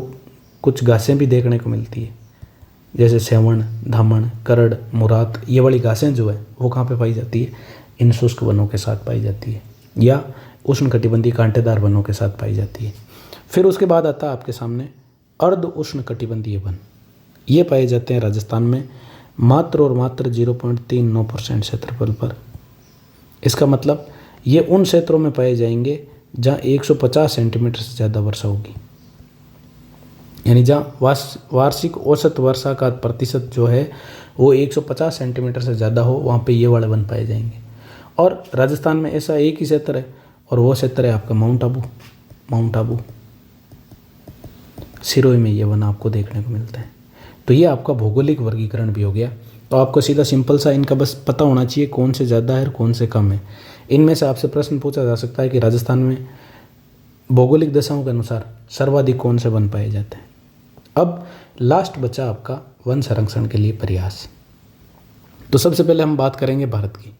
कुछ घासें भी देखने को मिलती है, जैसे सेवण, धामण, करड़, मुरात। ये वाली घासें जो है वो कहाँ पे पाई जाती है, इन शुष्क वनों के साथ पाई जाती है या उष्ण कटिबंधीय कांटेदार वनों के साथ पाई जाती है। फिर उसके बाद आता है आपके सामने अर्ध उष्ण कटिबंधीय वन। ये पाए जाते हैं राजस्थान में मात्र और मात्र 0.39% क्षेत्रफल पर। इसका मतलब ये उन क्षेत्रों में पाए जाएंगे जहाँ 150 सेंटीमीटर से ज़्यादा वर्षा होगी, यानी जहाँ वार्षिक औसत वर्षा का प्रतिशत जो है वो 150 सेंटीमीटर से ज़्यादा हो, वहाँ पे ये वाले वन पाए जाएंगे। और राजस्थान में ऐसा एक ही क्षेत्र है और वो क्षेत्र है आपका माउंट आबू। माउंट आबू सिरोही में ये वन आपको देखने को मिलता है। तो ये आपका भौगोलिक वर्गीकरण भी हो गया। तो आपको सीधा सिंपल सा इनका बस पता होना चाहिए कौन से ज़्यादा है और कौन से कम है। इनमें से आपसे प्रश्न पूछा जा सकता है कि राजस्थान में भौगोलिक दशाओं के अनुसार सर्वाधिक कौन से वन पाए जाते हैं। अब लास्ट बचा आपका वन संरक्षण के लिए प्रयास। तो सबसे पहले हम बात करेंगे भारत की।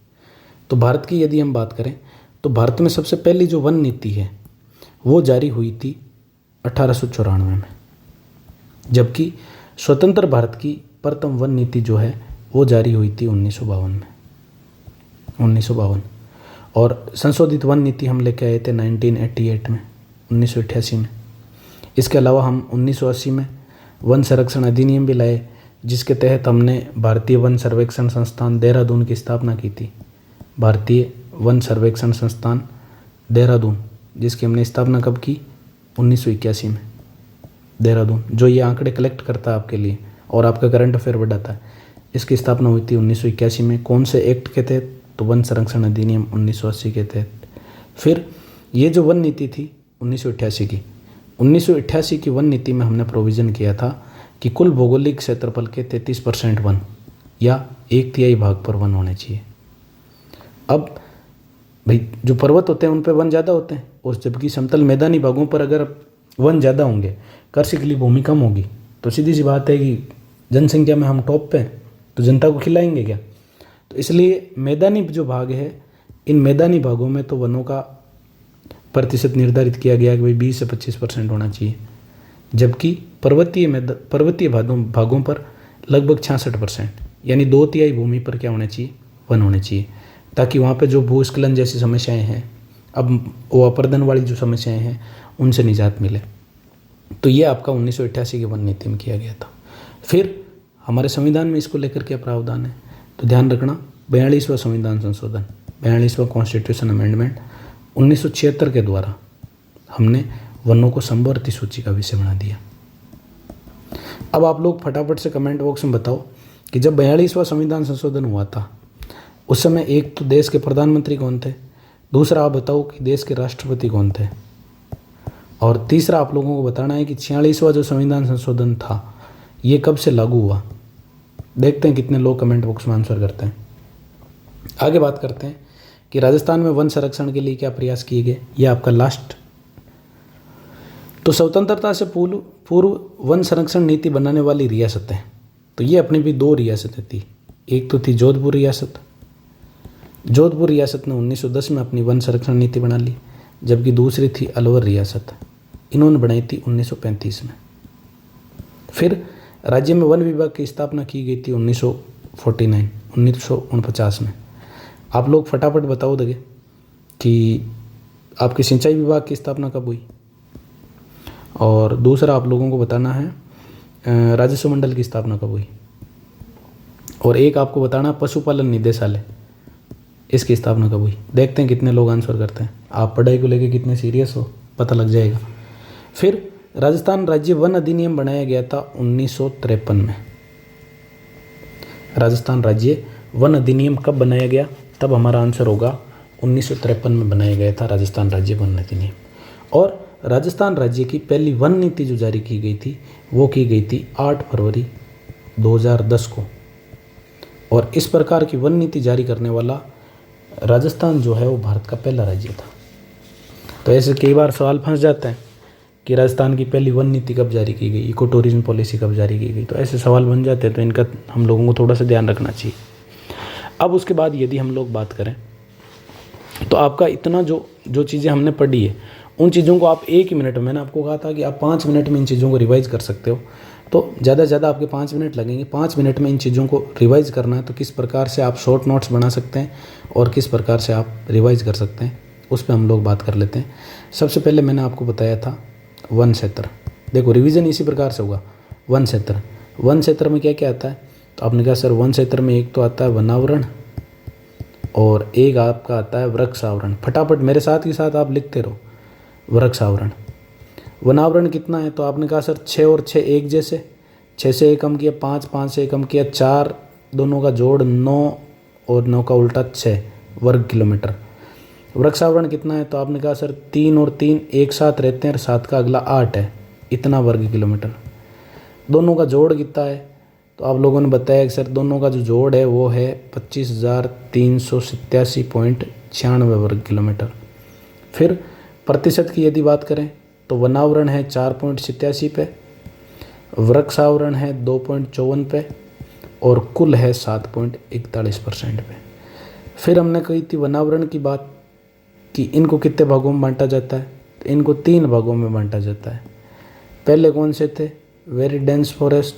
तो भारत की यदि हम बात करें तो भारत में सबसे पहली जो वन नीति है वो जारी हुई थी 1894 में, जबकि स्वतंत्र भारत की प्रथम वन नीति जो है वो जारी हुई थी 1952 में, 1952। और संशोधित वन नीति हम लेके आए थे 1988 में, 1988 में। इसके अलावा हम 1980 में वन संरक्षण अधिनियम भी लाए, जिसके तहत हमने भारतीय वन सर्वेक्षण संस्थान देहरादून की स्थापना की थी। भारतीय वन सर्वेक्षण संस्थान देहरादून, जिसकी हमने स्थापना कब की? 1981 में, देहरादून, जो ये आंकड़े कलेक्ट करता है आपके लिए और आपका करंट अफेयर बढ़ाता है। इसकी स्थापना हुई थी 1981 में। कौन से एक्ट के तहत? तो वन संरक्षण अधिनियम 1980 के तहत। फिर ये जो वन नीति थी 1988 की वन नीति में हमने प्रोविज़न किया था कि कुल भौगोलिक क्षेत्रफल के 33% वन या 1/3 भाग पर वन होने चाहिए। अब भाई जो पर्वत होते हैं उन पर वन ज़्यादा होते हैं, और जबकि समतल मैदानी भागों पर अगर वन ज़्यादा होंगे, कृषि के लिए भूमि कम होगी, तो सीधी सी बात है कि जनसंख्या में हम टॉप पे हैं, तो जनता को खिलाएंगे क्या? तो इसलिए मैदानी जो भाग है, इन मैदानी भागों में तो वनों का प्रतिशत निर्धारित किया गया कि भाई 20 से 25% होना चाहिए, जबकि पर्वतीय भागों पर लगभग 66%, यानी 2/3 भूमि पर क्या होना चाहिए? वन होने चाहिए, ताकि वहाँ पे जो भूस्खलन जैसी समस्याएं हैं, अब वो अपर्दन वाली जो समस्याएं हैं, उनसे निजात मिले। तो ये आपका 1988 की वन नीति में किया गया था। फिर हमारे संविधान में इसको लेकर के प्रावधान है, तो ध्यान रखना, 42वां संविधान संशोधन, 42वां कॉन्स्टिट्यूशन अमेंडमेंट 1976 के द्वारा हमने वनों को समवर्ती सूची का विषय बना दिया। अब आप लोग फटाफट से कमेंट बॉक्स में बताओ कि जब 42वां संविधान संशोधन हुआ था, उस समय एक तो देश के प्रधानमंत्री कौन थे, दूसरा आप बताओ कि देश के राष्ट्रपति कौन थे, और तीसरा आप लोगों को बताना है कि 46वां जो संविधान संशोधन था ये कब से लागू हुआ। देखते हैं कितने लोग कमेंट बॉक्स में आंसर करते हैं। आगे बात करते हैं कि राजस्थान में वन संरक्षण के लिए क्या प्रयास किए गए। ये आपका लास्ट। तो स्वतंत्रता से पूर्व वन संरक्षण नीति बनाने वाली रियासतें, तो ये अपनी भी 2 रियासतें थी। एक तो थी जोधपुर रियासत। जोधपुर रियासत ने 1910 में अपनी वन संरक्षण नीति बना ली, जबकि दूसरी थी अलवर रियासत, इन्होंने बनाई थी 1935 में। फिर राज्य में वन विभाग की स्थापना की गई थी 1949 में। आप लोग फटाफट बताओ देंगे कि आपकी सिंचाई विभाग की स्थापना कब हुई, और दूसरा आप लोगों को बताना है राजस्व मंडल की स्थापना कब हुई, और एक आपको बताना पशुपालन निदेशालय, इसकी स्थापना कब हुई। देखते हैं कितने लोग आंसर करते हैं। आप पढ़ाई को लेकर कितने सीरियस हो, पता लग जाएगा। फिर राजस्थान राज्य वन अधिनियम बनाया गया था 1953 में। राजस्थान राज्य वन अधिनियम कब बनाया गया? तब हमारा आंसर होगा 1953 में बनाया गया था राजस्थान राज्य वन अधिनियम। और राजस्थान राज्य की पहली वन नीति जो जारी की गई थी वो की गई थी 8 फरवरी 2010 को, और इस प्रकार की वन नीति जारी करने वाला राजस्थान जो है वो भारत का पहला राज्य था। तो ऐसे कई बार सवाल फंस जाते हैं कि राजस्थान की पहली वन नीति कब जारी की गई, इको टूरिज्म पॉलिसी कब जारी की गई, तो ऐसे सवाल बन जाते हैं, तो इनका हम लोगों को थोड़ा सा ध्यान रखना चाहिए। अब उसके बाद यदि हम लोग बात करें तो आपका इतना जो चीज़ें हमने पढ़ी है, उन चीज़ों को आप 1 ही मिनट में, मैंने आपको कहा था कि आप 5 मिनट में इन चीज़ों को रिवाइज़ कर सकते हो, तो ज़्यादा से ज़्यादा आपके 5 मिनट लगेंगे। 5 मिनट में इन चीज़ों को रिवाइज़ करना है, तो किस प्रकार से आप शॉर्ट नोट्स बना सकते हैं और किस प्रकार से आप रिवाइज़ कर सकते हैं, उस पर हम लोग बात कर लेते हैं। सबसे पहले मैंने आपको बताया था वन क्षेत्र। देखो रिवीजन इसी प्रकार से होगा। वन क्षेत्र में क्या क्या आता है, तो आपने कहा सर वन क्षेत्र में एक तो आता है वनावरण और एक आपका आता है वृक्ष आवरण। फटाफट मेरे साथ ही साथ आप लिखते रहो। वृक्ष आवरण, वनावरण कितना है, तो आपने कहा सर 6 और 6 एक जैसे, 6 से 1 कम किया 5, 5 से 1 कम किया 4, दोनों का जोड़ 9 और 9 का उल्टा 6 वर्ग किलोमीटर। वृक्ष आवरण कितना है, तो आपने कहा सर 3 और 3 एक साथ रहते हैं और 7 का अगला 8 है, इतना वर्ग किलोमीटर। दोनों का जोड़ कितना है, तो आप लोगों ने बताया कि सर दोनों का जो जोड़ है वो है 25,387.96 वर्ग किलोमीटर। फिर प्रतिशत की यदि बात करें तो वनावरण है 4.87 पे, वृक्ष आवरण है 2.54 पे और कुल है 7.41% पे। फिर हमने कही थी वनावरण की बात कि इनको कितने भागों में बांटा जाता है, तो इनको 3 भागों में बांटा जाता है। पहले कौन से थे? वेरी डेंस फॉरेस्ट,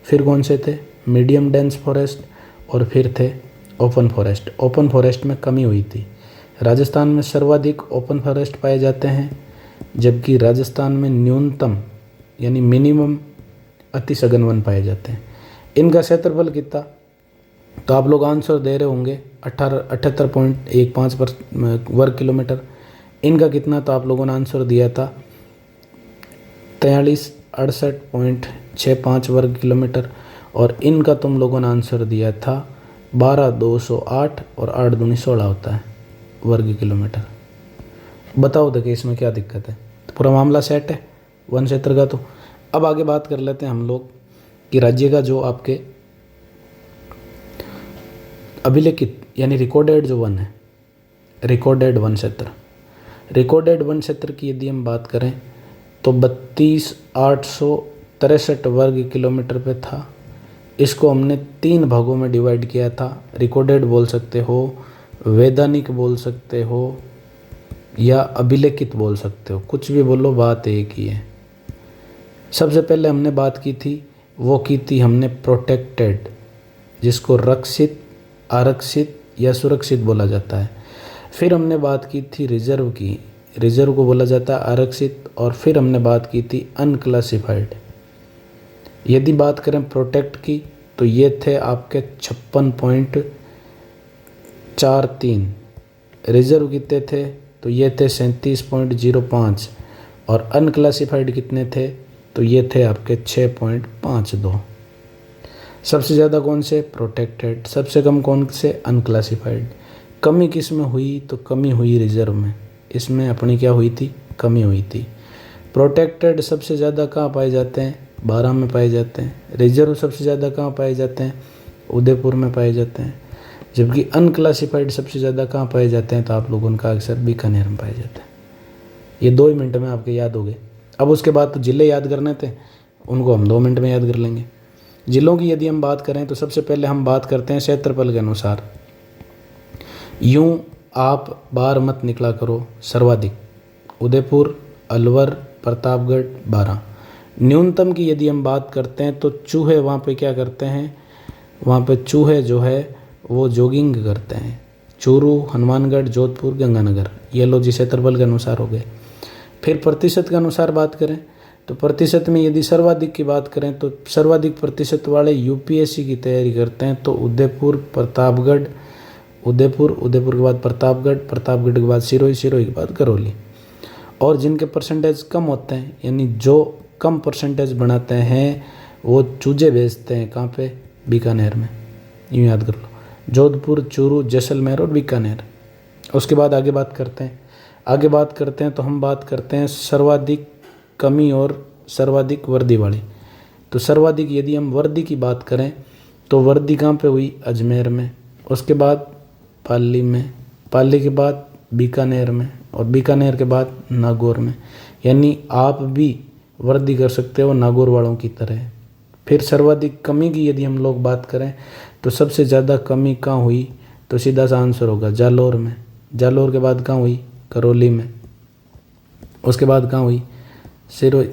फिर कौन से थे? मीडियम डेंस फॉरेस्ट, और फिर थे ओपन फॉरेस्ट। ओपन फॉरेस्ट में कमी हुई थी। राजस्थान में सर्वाधिक ओपन फॉरेस्ट पाए जाते हैं, जबकि राजस्थान में न्यूनतम यानी मिनिमम अति सघन वन पाए जाते हैं। इनका क्षेत्रफल कितना? तो आप लोग आंसर दे रहे होंगे 78.15 वर्ग किलोमीटर। इनका कितना? तो आप लोगों ने आंसर दिया था 4368.65 वर्ग किलोमीटर, और इनका तुम लोगों ने आंसर दिया था 12,208 और 8 दूनी 16 होता है वर्ग किलोमीटर। बताओ देखिए इसमें क्या दिक्कत है? तो पूरा मामला सेट है वन क्षेत्र का। तो अब आगे बात कर लेते हैं हम लोग कि राज्य का जो आपके अभिलेखित यानी रिकॉर्डेड जो वन है, रिकॉर्डेड वन क्षेत्र, रिकॉर्डेड वन क्षेत्र की यदि हम बात करें तो 32,863 वर्ग किलोमीटर पे था। इसको हमने 3 भागों में डिवाइड किया था। रिकॉर्डेड बोल सकते हो, वैधानिक बोल सकते हो, या अभिलेखित बोल सकते हो, कुछ भी बोलो, बात एक ही है। सबसे पहले हमने बात की थी, वो की थी हमने प्रोटेक्टेड, जिसको रक्षित, आरक्षित या सुरक्षित बोला जाता है। फिर हमने बात की थी रिजर्व की, रिजर्व को बोला जाता है आरक्षित। और फिर हमने बात की थी अनक्लासिफाइड। यदि बात करें प्रोटेक्ट की तो ये थे आपके 56.43। रिजर्व कितने थे? तो ये थे 37.05। और अनक्लासिफाइड कितने थे? तो ये थे आपके 6.52। सबसे ज़्यादा कौन से? प्रोटेक्टेड। सबसे कम कौन से? अनक्लासिफाइड। कमी किस में हुई? तो कमी हुई रिजर्व में। इसमें अपनी क्या हुई थी? कमी हुई थी। प्रोटेक्टेड सबसे ज़्यादा कहाँ पाए जाते हैं? 12 में पाए जाते हैं। रिजर्व सबसे ज़्यादा कहाँ पाए जाते हैं? उदयपुर में पाए जाते हैं। जबकि अनक्लासिफाइड सबसे ज़्यादा कहाँ पाए जाते हैं? तो आप लोगों का अक्सर बीकानेर में पाए जाते हैं। ये 2 ही मिनट में आपके याद हो गए। अब उसके बाद तो जिले याद करने थे, उनको हम 2 मिनट में याद कर लेंगे। जिलों की यदि हम बात करें तो सबसे पहले हम बात करते हैं क्षेत्रफल के अनुसार। यूं आप बार मत निकला करो। सर्वाधिक उदयपुर, अलवर, प्रतापगढ़ 12। न्यूनतम की यदि हम बात करते हैं तो चूहे वहाँ पे क्या करते हैं? वहाँ पे चूहे जो है वो जॉगिंग करते हैं। चूरू, हनुमानगढ़, जोधपुर, गंगानगर, ये लो जी क्षेत्रफल के अनुसार हो गए। फिर प्रतिशत के अनुसार बात करें तो प्रतिशत में यदि सर्वाधिक की बात करें तो सर्वाधिक प्रतिशत वाले यूपीएससी की तैयारी करते हैं तो उदयपुर, प्रतापगढ़, उदयपुर के बाद प्रतापगढ़, प्रतापगढ़ के बाद सिरोही, सिरोही के बाद करौली। और जिनके परसेंटेज कम होते हैं यानी जो कम परसेंटेज बनाते हैं वो चूजे भेजते हैं कहाँ पे? बीकानेर में। यूँ याद कर लो, जोधपुर, चूरू, जैसलमेर और बीकानेर। उसके बाद आगे बात करते हैं तो हम बात करते हैं सर्वाधिक कमी और सर्वाधिक वर्दी वाली। तो सर्वाधिक यदि हम वर्दी की बात करें तो वर्दी कहाँ पे हुई? अजमेर में। उसके बाद पाली में, पाली के बाद बीकानेर में, और बीकानेर के बाद नागौर में। यानी आप भी वर्दी कर सकते हो नागौर वालों की तरह। फिर सर्वाधिक कमी की यदि हम लोग बात करें तो सबसे ज़्यादा कमी कहाँ हुई? तो सीधा सा आंसर होगा जालौर में। जालौर के बाद कहाँ हुई? करौली में। उसके बाद कहाँ हुई? सिरोही।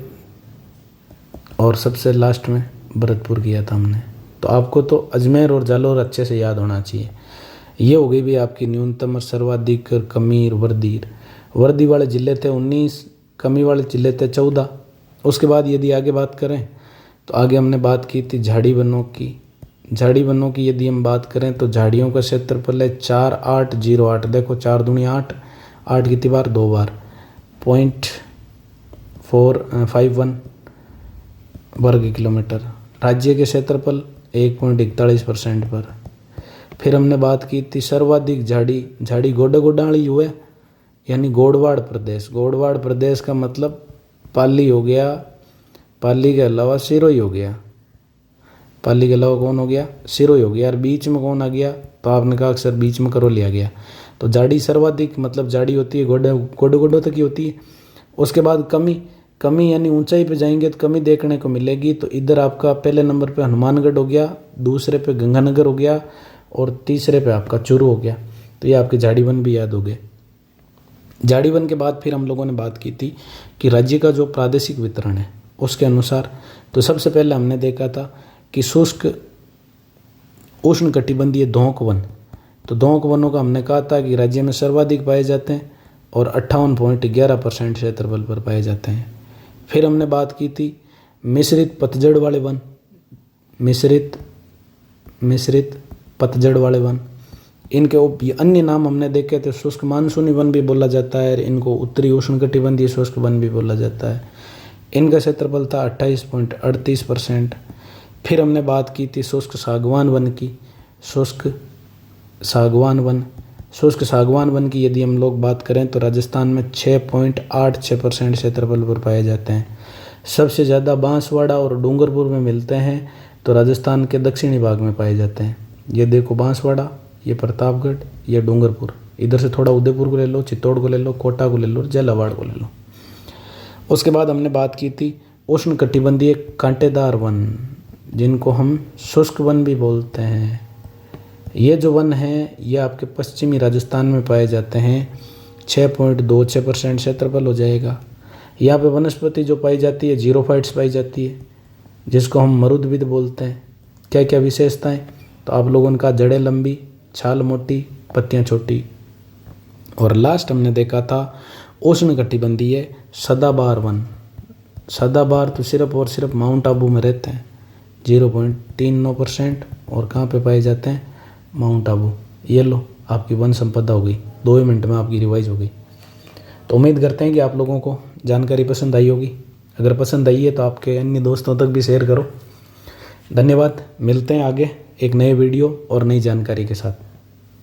और सबसे लास्ट में भरतपुर किया था हमने। तो आपको तो अजमेर और जालौर अच्छे से याद होना चाहिए। ये हो गई भी आपकी न्यूनतम और सर्वाधिक और कमी और वर्दी। वर्दी वाले जिले थे 19, कमी वाले जिले थे 14। उसके बाद यदि आगे बात करें तो आगे हमने बात की थी झाड़ी वनों की। झाड़ी वनों की यदि हम बात करें तो झाड़ियों का क्षेत्रफल है 4808। देखो 4 दूनी 8, 8 की बार 2 बार 0.451 वर्ग किलोमीटर। राज्य के क्षेत्रफल 1.41% पर। फिर हमने बात की थी सर्वाधिक झाड़ी गोडा गोडाणी हुए यानी गोडवाड़ प्रदेश। गोडवाड़ प्रदेश का मतलब पाली हो गया, पाली के अलावा सिरोही हो गया। पाली के अलावा कौन हो गया? सिरोही हो गया। और बीच में कौन आ गया? तो आपने कहा अक्सर बीच में करौली आ गया। तो झाड़ी सर्वाधिक मतलब झाड़ी होती है गोडों तक की होती है। उसके बाद कमी यानी ऊंचाई पे जाएंगे तो कमी देखने को मिलेगी। तो इधर आपका पहले नंबर पे हनुमानगढ़ हो गया, दूसरे पे गंगानगर हो गया, और तीसरे पे आपका चूरू हो गया। तो ये आपके झाड़ी वन भी याद हो गए। झाड़ी वन के बाद फिर हम लोगों ने बात की थी कि राज्य का जो प्रादेशिक वितरण है उसके अनुसार। तो सबसे पहले हमने देखा था कि शुष्क उष्णकटिबंधीय दोहक वन, तो दोहक वनों का हमने कहा था कि राज्य में सर्वाधिक पाए जाते हैं और 58.11% क्षेत्रफल पर पाए जाते हैं। फिर हमने बात की थी मिश्रित पतझड़ वाले वन, मिश्रित पतझड़ वाले वन, इनके अन्य नाम हमने देखे थे। शुष्क मानसूनी वन भी बोला जाता है, इनको उत्तरी उष्णकटिबंधीय शुष्क वन भी बोला जाता है। इनका क्षेत्रफल था 28.38%। फिर हमने बात की थी शुष्क सागवान वन की। शुष्क सागवान वन की यदि हम लोग बात करें तो राजस्थान में 6.86% क्षेत्रफल पर पाए जाते हैं। सबसे ज़्यादा बांसवाड़ा और डूंगरपुर में मिलते हैं, तो राजस्थान के दक्षिणी भाग में पाए जाते हैं। ये देखो बांसवाड़ा, ये प्रतापगढ़, ये डूंगरपुर, इधर से थोड़ा उदयपुर को ले लो, चित्तौड़ को ले लो, कोटा को ले लो, झालावाड़ को ले लो। उसके बाद हमने बात की थी उष्णकटिबंधीय कांटेदार वन, जिनको हम शुष्क वन भी बोलते हैं। ये जो वन हैं ये आपके पश्चिमी राजस्थान में पाए जाते हैं। 6.26% क्षेत्रफल हो जाएगा। यहाँ पे वनस्पति जो पाई जाती है जीरोफाइट्स पाई जाती है, जिसको हम मरुद्भिद बोलते हैं। क्या क्या विशेषताएं, तो आप लोगों का जड़ें लंबी, छाल मोटी, पत्तियाँ छोटी। और लास्ट हमने देखा था उष्णकटिबंधीय सदाबहार वन। सदाबहार तो सिर्फ और सिर्फ माउंट आबू में रहते हैं, 0.39%। और कहाँ पे पाए जाते हैं, माउंट आबू। ये लो आपकी वन संपदा हो गई, 2 मिनट में आपकी रिवाइज हो गई। तो उम्मीद करते हैं कि आप लोगों को जानकारी पसंद आई होगी। अगर पसंद आई है तो आपके अन्य दोस्तों तक भी शेयर करो। धन्यवाद। मिलते हैं आगे एक नए वीडियो और नई जानकारी के साथ।